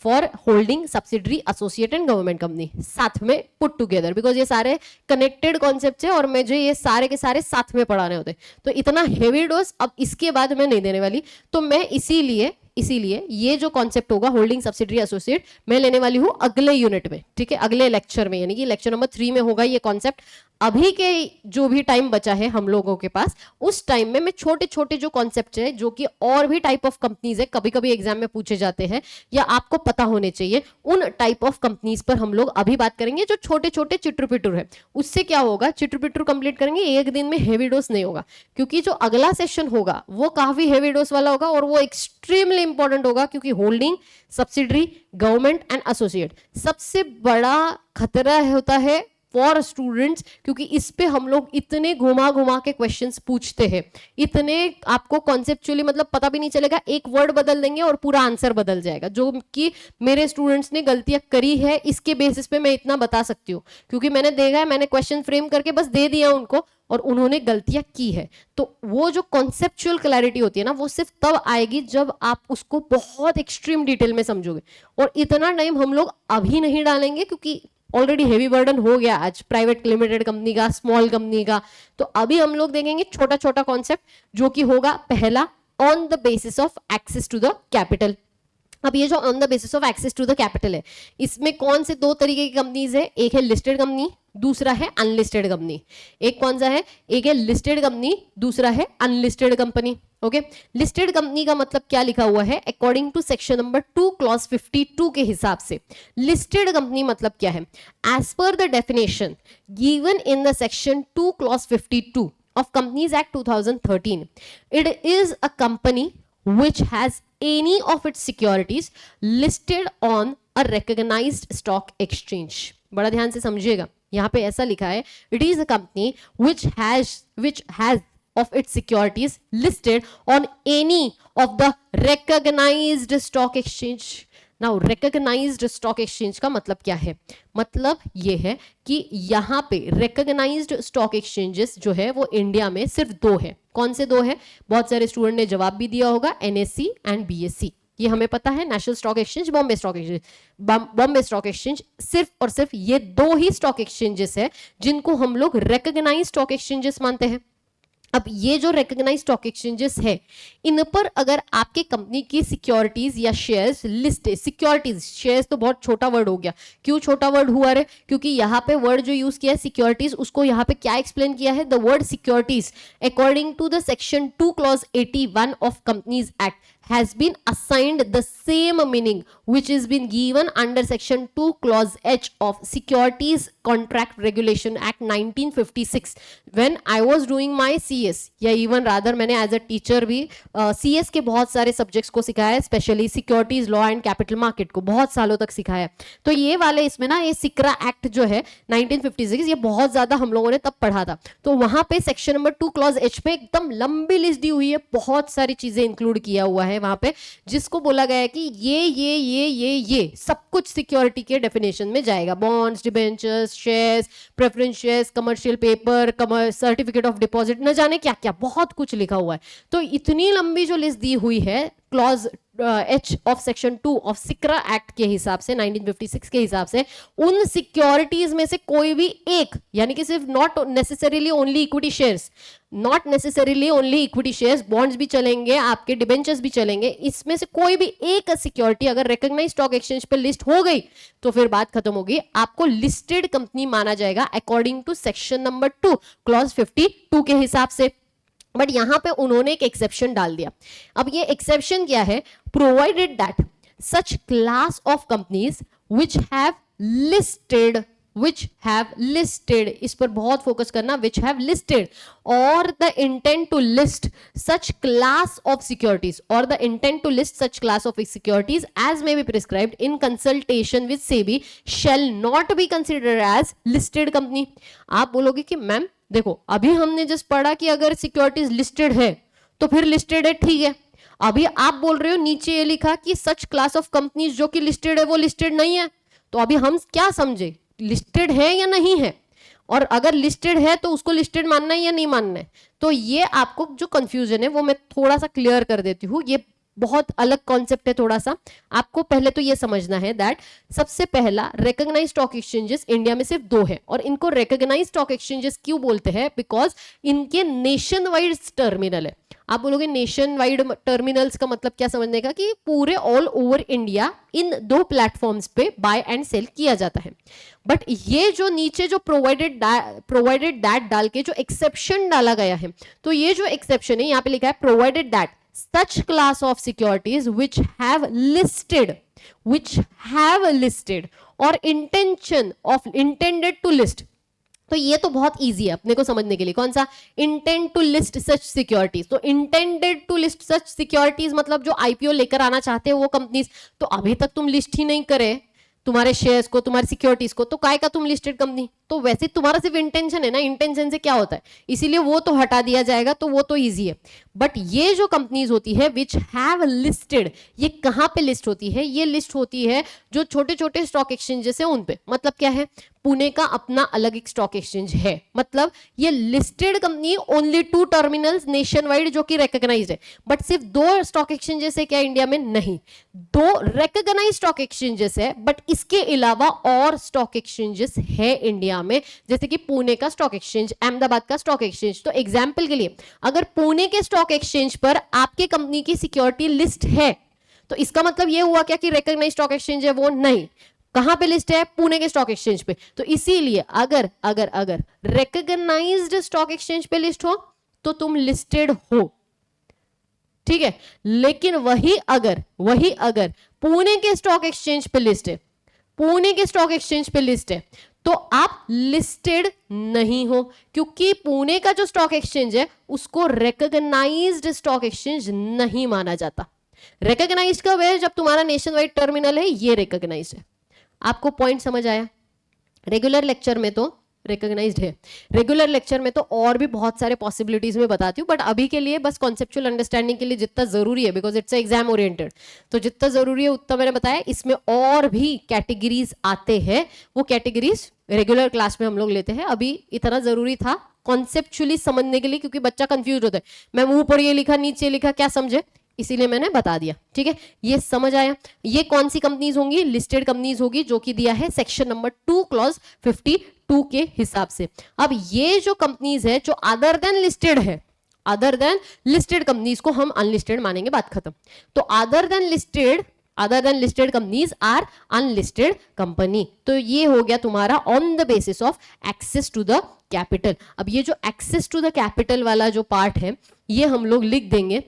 for holding, subsidiary, associate and government company साथ में पुट टुगेदर, बिकॉज ये सारे कनेक्टेड कॉन्सेप्ट है और मुझे ये सारे के सारे साथ में पढ़ाने होते, तो इतना हेवी डोज अब इसके बाद मैं नहीं देने वाली। तो मैं इसीलिए ये जो कॉन्सेप्ट होगा होल्डिंग, सब्सिडरी, एसोसिएट, मैं लेने वाली हूं अगले यूनिट में, ठीक है, अगले लेक्चर में, यानी कि लेक्चर नंबर 3 में होगा ये कॉन्सेप्ट। अभी के जो भी टाइम बचा है हम लोगों के पास, उस टाइम में मैं छोटे छोटे जो कॉन्सेप्ट है जो कि और भी टाइप ऑफ कंपनीज है, कभी कभी एग्जाम में पूछे जाते हैं या आपको पता होने चाहिए, उन टाइप ऑफ कंपनीज पर हम लोग अभी बात करेंगे जो छोटे छोटे चिट्र पिट्र है। उससे क्या होगा, चिट्र पिट्र कंप्लीट करेंगे, एक दिन में हेवी डोज नहीं होगा, क्योंकि जो अगला सेशन होगा वो काफी हेवी डोज वाला होगा और वो एक्सट्रीमली इंपॉर्टेंट होगा, क्योंकि holding, subsidiary, government and associate सबसे बड़ा खतरा होता है फॉर स्टूडेंट्स, क्योंकि इस पे हम लोग इतने घुमा घुमा के क्वेश्चंस पूछते हैं, इतने आपको कॉन्सेप्चुअली मतलब पता भी नहीं चलेगा, एक वर्ड बदल देंगे और पूरा आंसर बदल जाएगा, जो कि मेरे स्टूडेंट्स ने गलतियां करी है। इसके बेसिस पे मैं इतना बता सकती हूँ, क्योंकि मैंने देखा है, मैंने क्वेश्चन फ्रेम करके बस दे दिया उनको और उन्होंने गलतियां की है। तो वो जो कॉन्सेप्चुअल क्लैरिटी होती है ना, वो सिर्फ तब आएगी जब आप उसको बहुत एक्सट्रीम डिटेल में समझोगे, और इतना टाइम हम लोग अभी नहीं डालेंगे, क्योंकि ऑलरेडी हेवी बर्डन हो गया आज प्राइवेट लिमिटेड कंपनी का, स्मॉल कंपनी का। तो अभी हम लोग देखेंगे छोटा छोटा कॉन्सेप्ट, जो कि होगा पहला on the basis of access to the capital. अब ये जो on the basis of access to the capital है, इसमें कौन से दो तरीके की कंपनीज है, एक है लिस्टेड कंपनी, दूसरा है अनलिस्टेड कंपनी। एक कौन सा है, एक है लिस्टेड कंपनी, दूसरा है unlisted company. Okay, listed company का मतलब क्या लिखा हुआ है, according to section number 2 clause 52 के हिसाब से लिस्टेड कंपनी मतलब क्या है, as per the definition given in the section 2 clause 52 of Companies Act 2013, it is a company which has any of its securities listed on a recognized stock exchange। बड़ा ध्यान से समझिएगा, यहाँ पे ऐसा लिखा है, it is a company which has of its securities listed on any of the recognized stock exchange। Now recognised stock exchange का मतलब क्या है, मतलब ये है कि यहाँ पे रिकॉग्नाइज्ड स्टॉक एक्सचेंजेस जो है वो इंडिया में सिर्फ दो है। कौन से दो है, बहुत सारे स्टूडेंट ने जवाब भी दिया होगा, एनएससी एंड बीएससी, ये हमें पता है, national stock exchange, Bombay stock exchange. Bombay stock exchange सिर्फ और सिर्फ ये दो ही स्टॉक एक्सचेंजेस है जिनको हम लोग रिकॉग्नाइज्ड स्टॉक एक्सचेंजेस मानते हैं। अब ये जो रिकॉग्नाइज्ड स्टॉक एक्सचेंजेस है, इन पर अगर आपके कंपनी की सिक्योरिटीज या शेयर्स लिस्ट, सिक्योरिटीज, शेयर्स तो बहुत छोटा वर्ड हो गया, क्यों छोटा वर्ड हुआ है, क्योंकि यहाँ पे वर्ड जो यूज किया है सिक्योरिटीज, उसको यहाँ पे क्या एक्सप्लेन किया है, the word securities according to the section 2 clause 81 of companies act has been assigned the same meaning which is been given under section 2 clause H of Securities Contract Regulation Act 1956 when I was doing my CS, या even rather मैंने as a teacher भी CS के बहुत सारे subjects को सिखाया है, specially securities law and capital market को बहुत सालों तक सिखाया है। तो ये वाले इसमें ना, ये सिक्रा एक्ट जो है 1956, ये बहुत ज्यादा हम लोगों ने तब पढ़ा था। तो वहां पे सेक्शन नंबर 2 क्लॉज H पे एकदम लंबी लिस्ट दी हुई है, बहुत सारी चीजें इंक्लूड किया हुआ है वहां पे, जिसको बोला गया है कि ये सब कुछ सिक्योरिटी के डेफिनेशन में जाएगा। Bonds, debentures, shares, preference shares, commercial paper, certificate of deposit, न जाने क्या क्या बहुत कुछ लिखा हुआ है। तो इतनी लंबी जो लिस्ट दी हुई है clause H of section 2 of SCRA act के हिसाब से, 1956 के हिसाब से, उन सिक्योरिटीज में से कोई भी एक, यानी कि सिर्फ not necessarily only equity shares, not necessarily only equity shares, bonds भी चलेंगे, आपके डिबेंचर्स भी चलेंगे, इसमें से कोई भी एक सिक्योरिटी अगर रिकॉग्नाइज्ड स्टॉक एक्सचेंज पे लिस्ट हो गई तो फिर बात खत्म होगी, आपको लिस्टेड कंपनी माना जाएगा according to section number 2 clause 52 के हिसाब से। बट यहां पे उन्होंने एक एक्सेप्शन डाल दिया। अब ये एक्सेप्शन क्या है, provided that such class of companies which have listed which have listed, इस पर बहुत फोकस करना, which have listed or the intent to list such class of securities or the intent to list such class of securities as may be prescribed in consultation with SEBI shall not be considered as listed company. आप बोलोगे कि ma'am देखो अभी हमने just पढ़ा कि अगर securities listed है तो फिर लिस्टेड है, ठीक है, अभी आप बोल रहे हो नीचे ये लिखा कि सच क्लास ऑफ कंपनीज जो कि लिस्टेड है वो लिस्टेड नहीं है, तो अभी हम क्या समझे, लिस्टेड है या नहीं है, और अगर लिस्टेड है तो उसको लिस्टेड मानना है या नहीं मानना है. तो ये आपको जो कंफ्यूजन है वो मैं थोड़ा सा क्लियर कर देती हूँ. ये बहुत अलग कॉन्सेप्ट है थोड़ा सा. आपको पहले तो ये समझना है दैट सबसे पहला रिकॉग्नाइज्ड स्टॉक एक्सचेंजेस इंडिया में सिर्फ 2 है, और इनको रिकॉग्नाइज्ड स्टॉक एक्सचेंजेस क्यों बोलते हैं, बिकॉज इनके नेशन वाइड टर्मिनल है. आप बोलोगे नेशन वाइड टर्मिनल्स का मतलब क्या समझने का, कि पूरे all over India in 2 platforms पे बाय एंड सेल किया जाता है. बट ये जो नीचे जो प्रोवाइडेड दैट डाल के जो एक्सेप्शन डाला गया है, तो ये जो एक्सेप्शन है यहाँ पे लिखा है provided that such class of securities which have listed or intention of intended to list. तो ये तो बहुत इजी है अपने को समझने के लिए. कौन सा, intend to list such securities. तो intended to list such securities मतलब जो आईपीओ लेकर आना चाहते हैं वो कंपनीज, तो अभी तक तुम लिस्ट ही नहीं करे तुम्हारे शेयर्स को, तुम्हारी सिक्योरिटीज को, तो काय का तुम लिस्टेड कंपनी. तो वैसे तुम्हारा सिर्फ इंटेंशन है ना, इंटेंशन से क्या होता है, इसीलिए वो तो हटा दिया जाएगा, तो वो तो इजी है. बट ये जो कंपनीज होती है विच हैव लिस्टेड, ये कहां पे लिस्ट होती है, ये लिस्ट होती है जो छोटे छोटे स्टॉक एक्सचेंजेस है उन पे. मतलब क्या है, पुणे का अपना अलग एक स्टॉक एक्सचेंज है, मतलब ये listed company, only 2 terminals nation wide जो कि रिकॉग्नाइज्ड है. बट सिर्फ 2 स्टॉक एक्सचेंजेस है क्या इंडिया में, नहीं, 2 रिकॉग्नाइज्ड स्टॉक एक्सचेंजेस है. बट इसके अलावा और स्टॉक एक्सचेंजेस है इंडिया में, जैसे कि पुणे का स्टॉक एक्सचेंज, अहमदाबाद का स्टॉक एक्सचेंज. तो एग्जांपल के लिए अगर पुणे के स्टॉक एक्सचेंज पर आपके कंपनी की सिक्योरिटी लिस्ट है, तो इसका मतलब ये हुआ क्या कि रिकॉग्नाइज्ड स्टॉक एक्सचेंज है वो, नहीं. कहां पे लिस्ट है, पुणे के स्टॉक एक्सचेंज पे. तो इसीलिए अगर अगर अगर रिकॉग्नाइज्ड स्टॉक एक्सचेंज पे लिस्ट हो तो तुम लिस्टेड हो, ठीक है. लेकिन वही अगर पुणे के स्टॉक एक्सचेंज पे लिस्ट है, पुणे के स्टॉक एक्सचेंज पे लिस्ट है, तो आप लिस्टेड नहीं हो, क्योंकि पुणे का जो स्टॉक एक्सचेंज है उसको रिकॉग्नाइज्ड स्टॉक एक्सचेंज नहीं माना जाता. रिकॉग्नाइज्ड कब है, जब तुम्हारा नेशन वाइड टर्मिनल है, ये रिकॉग्नाइज्ड है. आपको पॉइंट समझ आया. रेगुलर लेक्चर में तो रिकॉग्नाइज्ड है, रेगुलर लेक्चर में तो और भी बहुत सारे पॉसिबिलिटीज में बताती हूँ, बट अभी के लिए बस कॉन्सेप्चुअल अंडरस्टैंडिंग के लिए जितना जरूरी है, बिकॉज इट्स एग्जाम ओरिएंटेड, तो जितना जरूरी है उतना मैंने बताया. इसमें और भी कैटेगरीज आते हैं, वो कैटेगरीज रेगुलर क्लास में हम लोग लेते हैं. अभी इतना जरूरी था कॉन्सेप्चुअली समझने के लिए, क्योंकि बच्चा कंफ्यूज होता है, मैं मुंह पर ये लिखा नीचे लिखा क्या समझे, इसीलिए मैंने बता दिया. ठीक है, ये समझ आया. ये कौन सी कंपनीज होंगी, लिस्टेड कंपनीज होगी, जो कि दिया है सेक्शन नंबर 2 क्लॉज 52 के हिसाब से. अब ये जो कंपनीज है जो अदर देन लिस्टेड है, अदर देन लिस्टेड कंपनीज को हम अनलिस्टेड मानेंगे, बात खत्म. तो other than listed companies are unlisted company. तो ये हो गया तुम्हारा on the basis of access to the capital. अब ये जो एक्सेस टू द कैपिटल वाला जो पार्ट है ये हम लोग लिख देंगे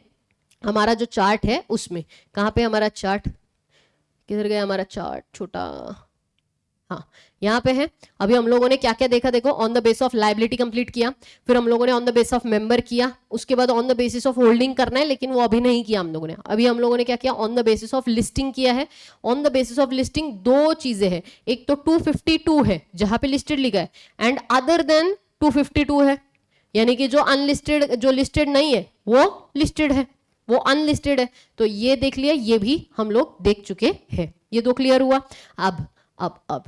हमारा जो चार्ट है उसमें. कहाँ पे हमारा चार्ट, किधर गया हमारा चार्ट छोटा, हाँ यहाँ पे है. अभी हम लोगों ने क्या क्या देखा, देखो on the base of liability complete किया, फिर हम लोगों ने on the base of member किया, उसके बाद on the basis of holding करना है, लेकिन वो अभी नहीं किया हम लोगों ने. अभी हम लोगों ने क्या किया, on the basis of listing किया है. On the basis of listing 2 चीजें हैं, एक तो 252 है जहां पे लिस्टेड लिखा है, एंड अदर देन 252 है, यानी कि जो अनलिस्टेड, जो लिस्टेड नहीं है वो लिस्टेड है, वो अनलिस्टेड है. तो ये देख लिया, ये भी हम लोग देख चुके हैं. ये 2 क्लियर हुआ. अब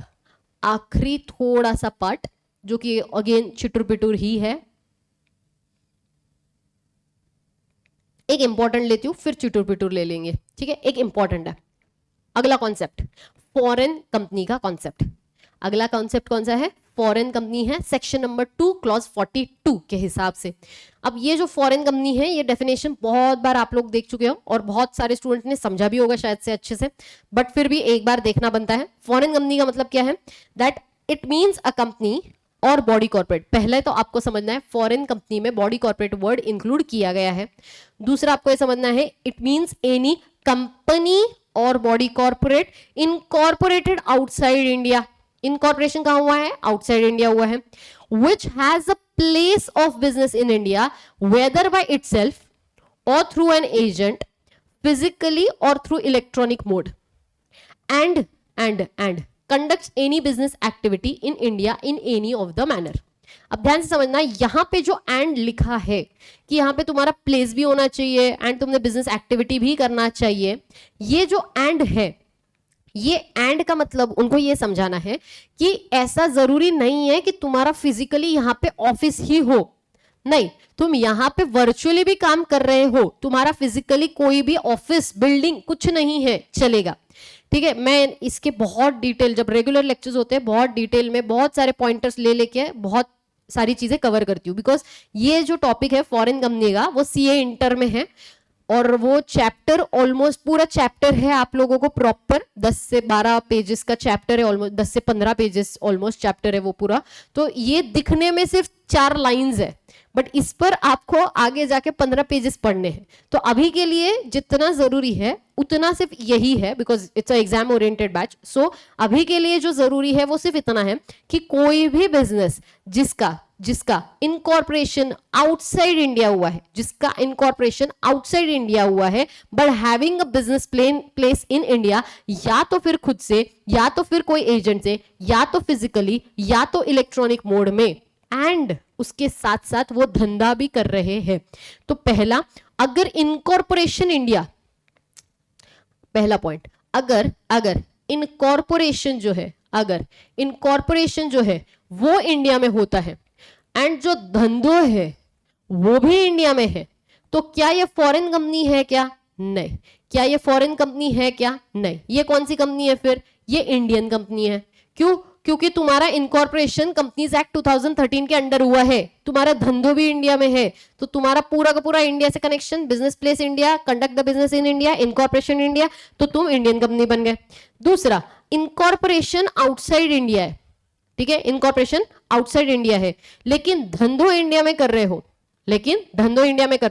आखिरी थोड़ा सा पार्ट जो कि अगेन चिटुर पिटुर ही है, एक इंपॉर्टेंट लेती हूं फिर चिटुर पिटुर ले लेंगे. ठीक है, एक इंपॉर्टेंट है. अगला कॉन्सेप्ट फॉरेन कंपनी का कॉन्सेप्ट. अगला कॉन्सेप्ट कौन सा है, फॉरेन कंपनी है, सेक्शन नंबर 2 क्लॉज 42 के हिसाब से. अब ये जो फॉरेन कंपनी है ये डेफिनेशन बहुत बार आप लोग देख चुके हो और बहुत सारे स्टूडेंट ने समझा भी होगा शायद से अच्छे से, बट फिर भी एक बार देखना बनता है. फॉरेन कंपनी का मतलब क्या है, that it means a company और बॉडी कॉर्पोरेट. पहले तो आपको समझना है फॉरेन कंपनी में बॉडी कॉर्पोरेट वर्ड इंक्लूड किया गया है. दूसरा आपको ये समझना है इट मीन्स एनी कंपनी और body corporate incorporated outside India. Incorporation कहाँ हुआ है? आउटसाइड इंडिया हुआ है. Which has a place of business in India whether by itself और through an agent, physically or through electronic mode, and conducts any business activity in India in any of the manner. अब ध्यान से समझना, यहां पे जो and लिखा है कि यहां पे तुम्हारा प्लेस भी होना चाहिए एंड तुमने बिजनेस एक्टिविटी भी करना चाहिए, ये जो एंड है, ये एंड का मतलब उनको ये समझाना है कि ऐसा जरूरी नहीं है कि तुम्हारा फिजिकली यहां पे ऑफिस ही हो. नहीं, तुम यहां पे वर्चुअली भी काम कर रहे हो, तुम्हारा फिजिकली कोई भी ऑफिस बिल्डिंग कुछ नहीं है, चलेगा. ठीक है, मैं इसके बहुत डिटेल, जब रेगुलर लेक्चर्स होते हैं बहुत डिटेल में बहुत सारे पॉइंटर्स ले लेके बहुत सारी चीजें कवर करती हूँ, बिकॉज ये जो टॉपिक है फॉरेन कंपनी का वो सीए इंटर में है और वो चैप्टर ऑलमोस्ट पूरा चैप्टर है आप लोगों को प्रॉपर 10 से 12 पेजेस का चैप्टर है, ऑलमोस्ट 10 से 15 पेजेस ऑलमोस्ट चैप्टर है वो पूरा. तो ये दिखने में सिर्फ 4 लाइंस है, बट इस पर आपको आगे जाके 15 पेजेस पढ़ने हैं. तो अभी के लिए जितना जरूरी है उतना सिर्फ यही है, because it's a exam oriented batch. So अभी के लिए जो जरूरी है वो सिर्फ इतना है कि कोई भी बिजनेस जिसका इनकॉर्पोरेशन आउटसाइड इंडिया हुआ है, जिसका इनकॉर्पोरेशन आउटसाइड इंडिया हुआ है but having a business place in India, या तो फिर खुद से, या तो फिर कोई एजेंट से, या तो फिजिकली, या तो इलेक्ट्रॉनिक मोड में, एंड उसके साथ साथ वो धंधा भी कर रहे हैं. तो पहला, अगर इनकॉर्पोरेशन इंडिया, पहला पॉइंट, अगर इनकॉर्पोरेशन जो है, अगर इनकॉर्पोरेशन जो है वो इंडिया में होता है एंड जो धंधो है वो भी इंडिया में है, तो क्या ये फॉरेन कंपनी है क्या? नहीं. क्या ये फॉरेन कंपनी है क्या? नहीं. ये कौन सी कंपनी है फिर? ये इंडियन कंपनी है. क्यों? क्योंकि तुम्हारा इनकॉर्पोरेशन कंपनीज एक्ट 2013 के अंडर हुआ है, तुम्हारा धंधो भी इंडिया में है, तो तुम्हारा पूरा का पूरा इंडिया से connection, business place India, conduct the business in India, incorporation India, तो तुम इंडियन कंपनी बन गए. दूसरा, इनकॉर्पोरेशन आउटसाइड इंडिया है. ठीक है, इनकॉर्पोरेशन आउटसाइड इंडिया है लेकिन धंधो इंडिया में कर रहे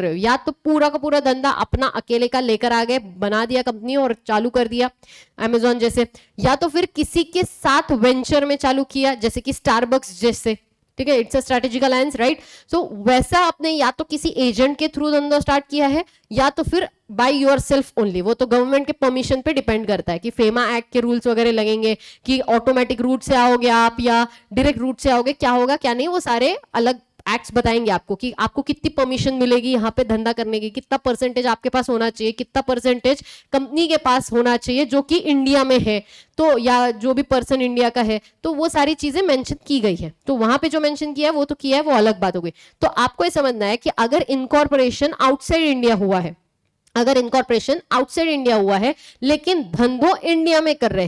हो, या तो पूरा का पूरा धंधा अपना अकेले का लेकर आ गए, बना दिया कंपनी और चालू कर दिया अमेजॉन जैसे, या तो फिर किसी के साथ वेंचर में चालू किया जैसे कि स्टारबक्स जैसे. ठीक है, it's a strategic alliance, right. So वैसा आपने या तो किसी एजेंट के थ्रू धंधा स्टार्ट किया है या तो फिर बाय योरसेल्फ ओनली. वो तो गवर्नमेंट के परमिशन पे डिपेंड करता है कि फेमा एक्ट के रूल्स वगैरह लगेंगे कि ऑटोमेटिक रूट से आओगे आप या डायरेक्ट रूट से आओगे, क्या होगा क्या नहीं, वो सारे अलग एक्ट्स बताएंगे आपको कि आपको कितनी परमिशन मिलेगी यहाँ पे धंधा करने की, कितना परसेंटेज आपके पास होना चाहिए, कितना परसेंटेज कंपनी के पास होना चाहिए जो कि इंडिया में है, तो या जो भी पर्सन इंडिया का है, तो वो सारी चीजें मेंशन की गई है. तो वहां पे जो मेंशन किया है वो तो किया है, वो अलग बात हो गई. तो आपको ये समझना है कि अगर इनकॉर्पोरेशन आउटसाइड इंडिया हुआ है, अगर इनकॉर्पोरेशन आउटसाइड इंडिया हुआ है लेकिन धंधो इंडिया में कर रहे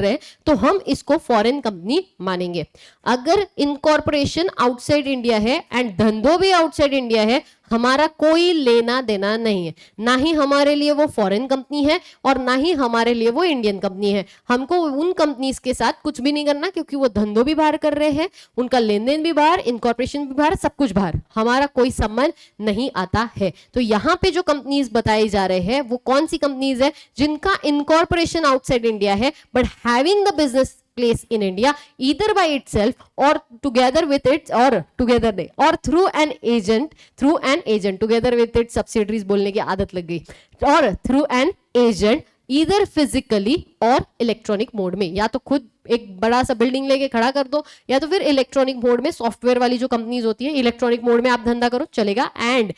हैं, तो हम इसको फॉरेन कंपनी मानेंगे. अगर इनकॉर्पोरेशन आउटसाइड इंडिया है एंड धंधो भी आउटसाइड इंडिया है, हमारा कोई लेना देना नहीं है, ना ही हमारे लिए वो फॉरेन कंपनी है और ना ही हमारे लिए वो इंडियन कंपनी है. हमको उन कंपनीज के साथ कुछ भी नहीं करना क्योंकि वो धंधो भी बाहर कर रहे हैं, उनका लेन देन भी बाहर, इनकॉर्पोरेशन भी बाहर, सब कुछ बाहर, हमारा कोई संबंध नहीं आता है. तो यहाँ पे जो कंपनीज बताई जा रहे हैं वो कौन सी कंपनीज है? जिनका इनकॉर्पोरेशन आउटसाइड इंडिया है but having the business place in India either by itself or together with its or through an agent together with its subsidiaries बोलने की आदत लग गई, और through an agent either physically और इलेक्ट्रॉनिक मोड में, या तो खुद एक बड़ा सा बिल्डिंग लेके खड़ा कर दो या तो फिर इलेक्ट्रॉनिक मोड में, सॉफ्टवेयर वाली जो कंपनीज होती है इलेक्ट्रॉनिक मोड में आप धंधा करो, चलेगा. And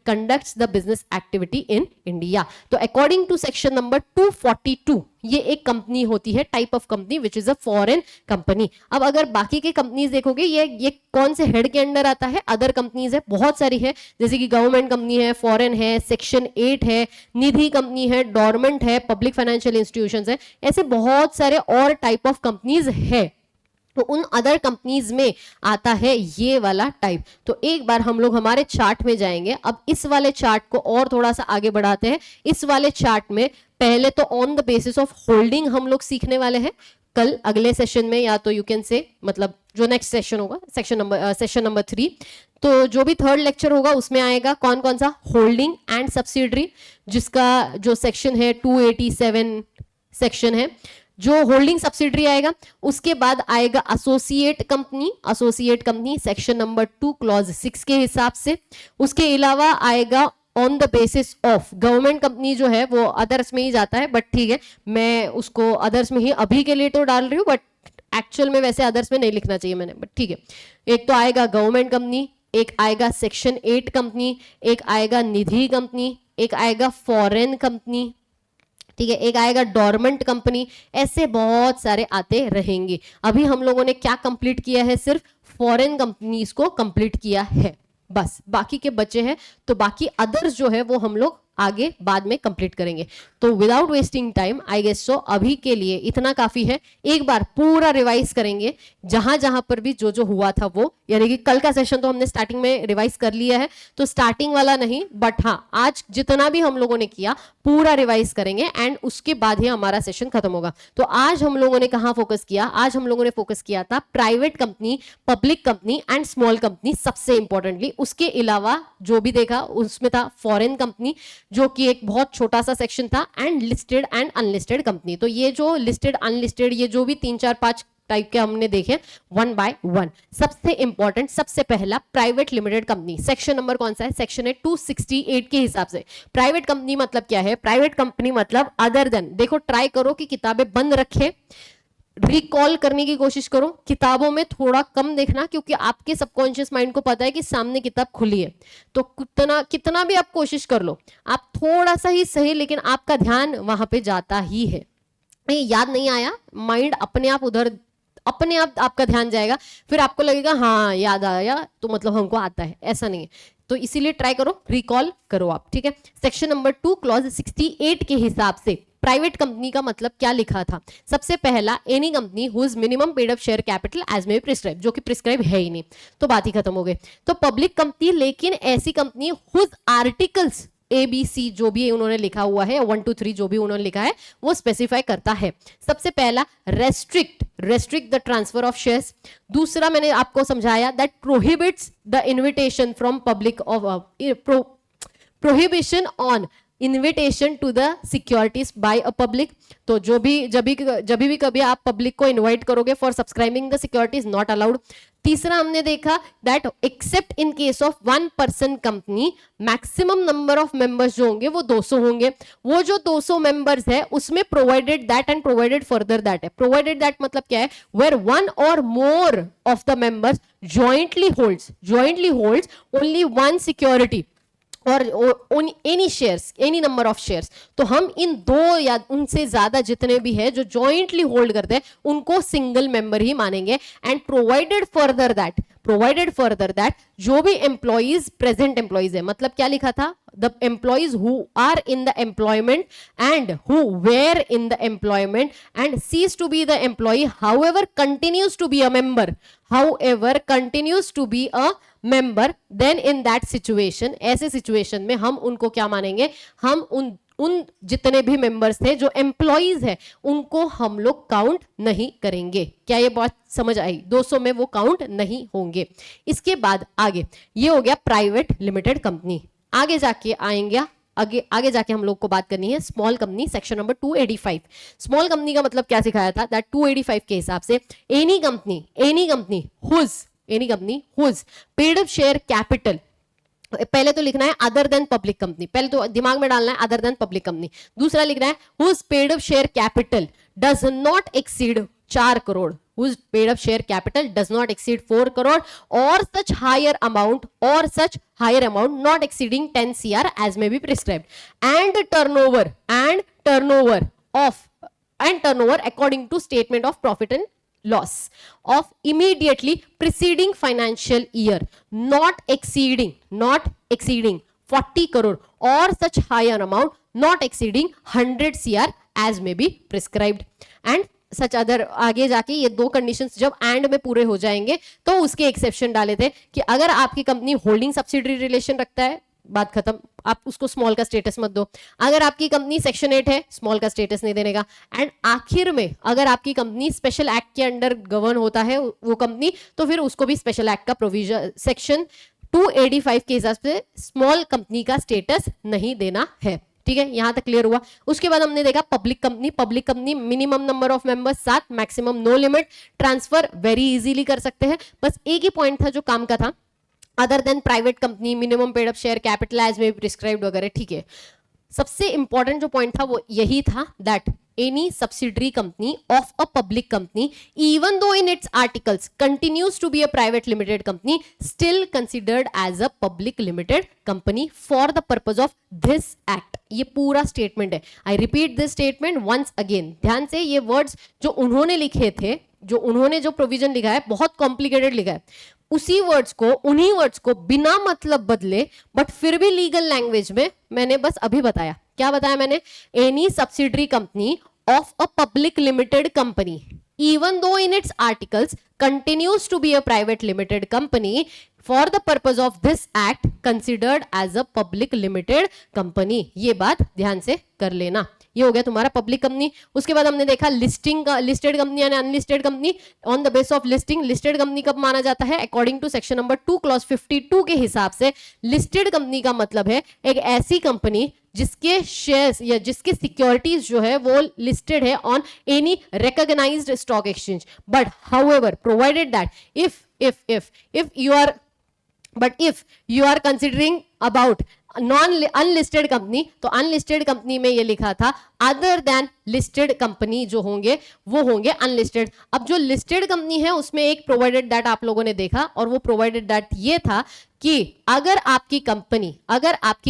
conducts the business activity in India. तो अकॉर्डिंग टू सेक्शन नंबर 242 ये एक कंपनी होती है, type of company which is a foreign company. अब अगर बाकी के कंपनीज देखोगे ये कौन से हेड के अंडर आता है? अदर कंपनीज है, बहुत सारी है, जैसे कि गवर्नमेंट कंपनी है, फॉरेन है, सेक्शन 8 है, निधि कंपनी है, डोरमेंट है, पब्लिक फाइनेंशियल इंस्टीट्यूशंस है, ऐसे बहुत सारे और टाइप ऑफ कंपनीज है. तो उन अदर कंपनीज में आता है ये वाला टाइप. तो एक बार हम लोग हमारे चार्ट में जाएंगे. अब इस वाले चार्ट को और थोड़ा सा आगे बढ़ाते हैं. इस वाले चार्ट में पहले तो on the basis of holding हम लोग सीखने वाले हैं कल अगले सेशन में, या तो यू कैन से मतलब जो नेक्स्ट सेशन होगा सेशन नंबर 3, तो जो भी थर्ड लेक्चर होगा उसमें आएगा कौन कौन सा? होल्डिंग एंड सब्सिडरी, जिसका जो सेक्शन है 287 सेक्शन है. जो होल्डिंग सब्सिडरी आएगा, उसके बाद आएगा associate company, associate company section number 2 clause 6 के हिसाब से। उसके अलावा आएगा on the basis of, government company जो है वो अदर्स में ही जाता है, बट ठीक है मैं उसको अदर्स में ही अभी के लिए तो डाल रही हूँ, बट एक्चुअल में वैसे अदर्स में नहीं लिखना चाहिए मैंने, बट ठीक है। एक तो आएगा गवर्नमेंट कंपनी, एक आएगा सेक्शन 8 कंपनी, एक आएगा निधि कंपनी, एक आएगा फॉरेन कंपनी, ठीक है, एक आएगा डॉर्मेंट कंपनी, ऐसे बहुत सारे आते रहेंगे। अभी हम लोगों ने क्या कंप्लीट किया है, सिर्फ फॉरेन कंपनीज को कंप्लीट किया है बस, बाकी के बचे हैं, तो बाकी अदर्स जो है वो हम लोग आगे बाद में कंप्लीट करेंगे। तो without wasting time I guess so अभी के लिए इतना काफी है। एक बार पूरा रिवाइज करेंगे जहां जहां पर भी जो जो हुआ था वो, यानी कि कल का सेशन तो हमने स्टार्टिंग में रिवाइज कर लिया है, तो स्टार्टिंग वाला नहीं, बट हाँ आज जितना भी हम लोगों ने किया पूरा रिवाइज करेंगे एंड उसके बाद ही हमारा सेशन खत्म होगा। तो आज हम लोगों ने कहां फोकस किया, आज हम लोगों ने फोकस किया था private company, public company and small company सबसे इंपॉर्टेंटली। उसके अलावा जो भी देखा उसमें था फॉरेन कंपनी, जो कि एक बहुत छोटा सा सेक्शन था, and listed and unlisted company. तो ये जो लिस्टेड अनलिस्टेड ये जो भी 3 4 5 टाइप के हमने देखे वन बाय वन। सबसे इंपॉर्टेंट, सबसे पहला private limited company, section number कौन सा है, सेक्शन है 268 के हिसाब से। प्राइवेट कंपनी मतलब क्या है, प्राइवेट कंपनी मतलब अदर देन, देखो ट्राई करो कि किताबें बंद रखे, रिकॉल करने की कोशिश करो, किताबों में थोड़ा कम देखना, क्योंकि आपके सबकॉन्शियस माइंड को पता है कि सामने किताब खुली है, तो कितना भी आप कोशिश कर लो, आप थोड़ा सा ही सही, लेकिन आपका ध्यान वहां पे जाता ही है। ये याद नहीं आया, माइंड अपने आप उधर, अपने आप आपका ध्यान जाएगा, फिर आपको लगेगा हाँ याद आया तो मतलब हमको आता है, ऐसा नहीं है। तो इसीलिए ट्राई करो, रिकॉल करो आप, ठीक है। सेक्शन नंबर 2 क्लॉज 68 के हिसाब से प्राइवेट कंपनी का मतलब क्या लिखा था, सबसे पहला any company whose minimum paid up share capital as may be prescribe, जो कि प्रिस्क्राइब है ही नहीं, तो बात ही खत्म हो गई। तो पब्लिक कंपनी, लेकिन ऐसी कंपनी हुज आर्टिकल्स ABC जो भी उन्होंने लिखा हुआ है, 1 2 3 जो भी उन्होंने लिखा है वो स्पेसिफाई करता है। सबसे पहला restrict the transfer of shares. दूसरा मैंने आपको समझाया that prohibits the invitation from public of prohibition on invitation to the securities by a public. तो जब भी कभी आप पब्लिक को इनवाइट करोगे for subscribing the securities, not allowed. तीसरा हमने देखा that except in case of 1 person company, maximum number of members जो होंगे वो 200 होंगे। वो जो 200 मेंबर्स है उसमें provided that and provided further that है। प्रोवाइडेड दैट मतलब क्या है, where 1 or more of the members jointly holds only one security और any shares, any number of shares. तो हम इन 2 या उनसे ज्यादा जितने भी है जो जॉइंटली होल्ड करते हैं उनको सिंगल मेंबर ही मानेंगे। एंड प्रोवाइडेड फर्दर दैट जो भी एम्प्लॉइज, प्रेजेंट एम्प्लॉइज है, मतलब क्या लिखा था, the employees who are in the employment and who were in the employment and cease to be the employ, however continues to be a member, then in that situation, ऐसे situation में हम उनको क्या मानेंगे, हम उन जितने भी मेंबर्स थे जो एम्प्लॉइज है उनको हम लोग काउंट नहीं करेंगे। क्या ये बात समझ आई, 200 में वो काउंट नहीं होंगे। इसके बाद आगे ये हो गया प्राइवेट लिमिटेड कंपनी। आगे जाके आएंगे, आगे जाके हम लोग को बात करनी है small company, section number 285। Small company का मतलब क्या सिखाया था, दैट 285 के हिसाब से any company whose paid up share capital, पहले तो लिखना है अदर देन पब्लिक कंपनी, पहले तो दिमाग में डालना है अदर देन पब्लिक कंपनी। दूसरा लिखना है whose paid up share capital does not exceed 4 crore, whose paid up share capital does not exceed 4 crore or such higher amount not exceeding 10 CR as may be prescribed, and turnover according to statement of profit and loss of immediately preceding financial year not exceeding 40 crore or such higher amount not exceeding 100 CR as may be prescribed and such other. आगे जाके ये 2 conditions जब and में पूरे हो जाएंगे तो उसके एक्सेप्शन डाले थे कि अगर आपकी कंपनी होल्डिंग सब्सिडरी रिलेशन रखता है, बात खत्म, आप उसको स्मॉल का स्टेटस मत दो। अगर आपकी कंपनी सेक्शन 8 है, स्मॉल का स्टेटस नहीं देने का। एंड आखिर में अगर आपकी कंपनी स्पेशल एक्ट के अंडर गवर्न होता है वो कंपनी, तो फिर उसको भी स्पेशल एक्ट का प्रोविजन सेक्शन 285 के हिसाब से स्मॉल कंपनी का स्टेटस नहीं देना है, ठीक है, यहां तक क्लियर हुआ। उसके बाद हमने देखा public company minimum number of members 7, maximum no limit, transfer very easily कर सकते हैं। बस एक ही पॉइंट था जो काम का था, other than private company minimum paid up share capital as may prescribed वगैरह, ठीक है। सबसे इंपॉर्टेंट जो पॉइंट था वो यही था that any subsidiary company of a public company, even though in its articles continues to be a private limited company, still considered as a public limited company for the purpose of this act। ये पूरा statement है। I repeat this statement once again। ध्यान से, ये words जो उन्होंने लिखे थे, जो उन्होंने जो प्रोविजन लिखा है बहुत कॉम्प्लिकेटेड लिखा है, उसी वर्ड्स को, उन्हीं वर्ड्स को बिना मतलब बदले बट फिर भी लीगल लैंग्वेज में मैंने बस अभी बताया। क्या बताया मैंने? Any subsidiary company of a public limited company even though in its articles continues to be a private limited company for the purpose of this act considered as a public limited company। ये बात ध्यान से कर लेना। ये हो गया तुम्हारा पब्लिक कंपनी। उसके बाद हमने देखा लिस्टिंग का, लिस्टेड कंपनी यानी unlisted company. On the base of listing listed company कब माना जाता है? According to section number 2 clause 52 के हिसाब से लिस्टेड कंपनी का मतलब है एक ऐसी कंपनी जिसके शेयर्स या जिसके सिक्योरिटीज जो है वो लिस्टेड है on any recognised stock exchange. But however provided that if you are considering about unlisted company, तो अनलिस्टेड कंपनी में ये लिखा था अदर देन लिस्टेड कंपनी जो होंगे वो होंगे अनलिस्टेड। अब जो लिस्टेड कंपनी है उसमें एक प्रोवाइडेड दैट आप लोगों ने देखा, और वो प्रोवाइडेड दैट ये था कि अगर आपकी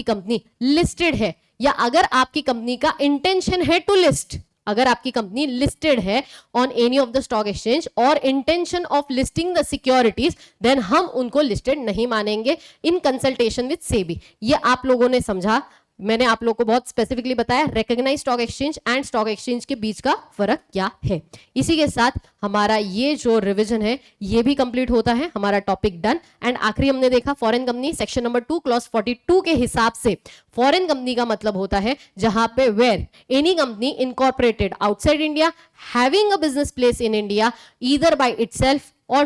कंपनी लिस्टेड है या अगर आपकी कंपनी का इंटेंशन है टू लिस्ट, अगर आपकी कंपनी लिस्टेड है on any of the stock exchange और intention of listing the securities, then हम उनको लिस्टेड नहीं मानेंगे इन कंसल्टेशन विद सेबी। ये आप लोगों ने समझा, मैंने आप लोगों को बहुत स्पेसिफिकली बताया recognised stock exchange and stock exchange के बीच का फर्क क्या है। इसी के साथ हमारा ये जो रिवीजन है ये भी कंप्लीट होता है, हमारा टॉपिक डन। एंड आखिरी हमने देखा foreign company, section number 2 clause 42 के हिसाब से फॉरेन कंपनी का मतलब होता है जहां पे where any company incorporated outside India having a business place in India either by itself और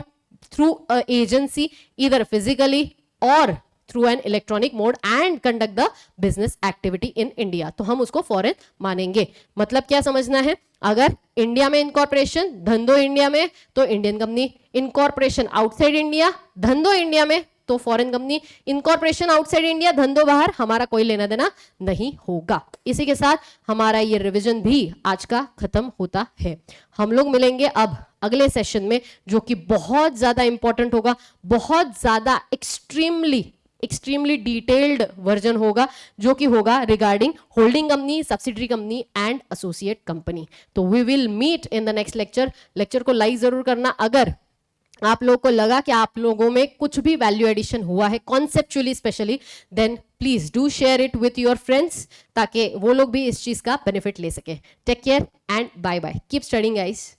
through a agency either physically और through an electronic mode and conduct the business activity in India, तो हम उसको foreign मानेंगे। मतलब क्या समझना है? अगर इंडिया में इनकॉर्पोरेशन धंधो इंडिया में तो Indian company, incorporation outside India धंधो इंडिया में तो foreign company, incorporation outside India धंधो बाहर, हमारा कोई लेना देना नहीं होगा। इसी के साथ हमारा ये रिवीजन भी आज का खत्म होता है। हम लोग मिलेंगे अब अगले सेशन में जो कि बहुत ज्यादा इंपॉर्टेंट होगा, बहुत ज्यादा एक्सट्रीमली डिटेल्ड वर्जन होगा जो कि होगा regarding holding company, subsidiary company and associate company. तो we will meet in the next lecture को लाइक जरूर करना। अगर आप लोगों को लगा कि आप लोगों में कुछ भी वैल्यू एडिशन हुआ है conceptually specially, then please do share it with your friends ताकि वो लोग भी इस चीज का बेनिफिट ले सके। Take care and bye bye, keep studying guys.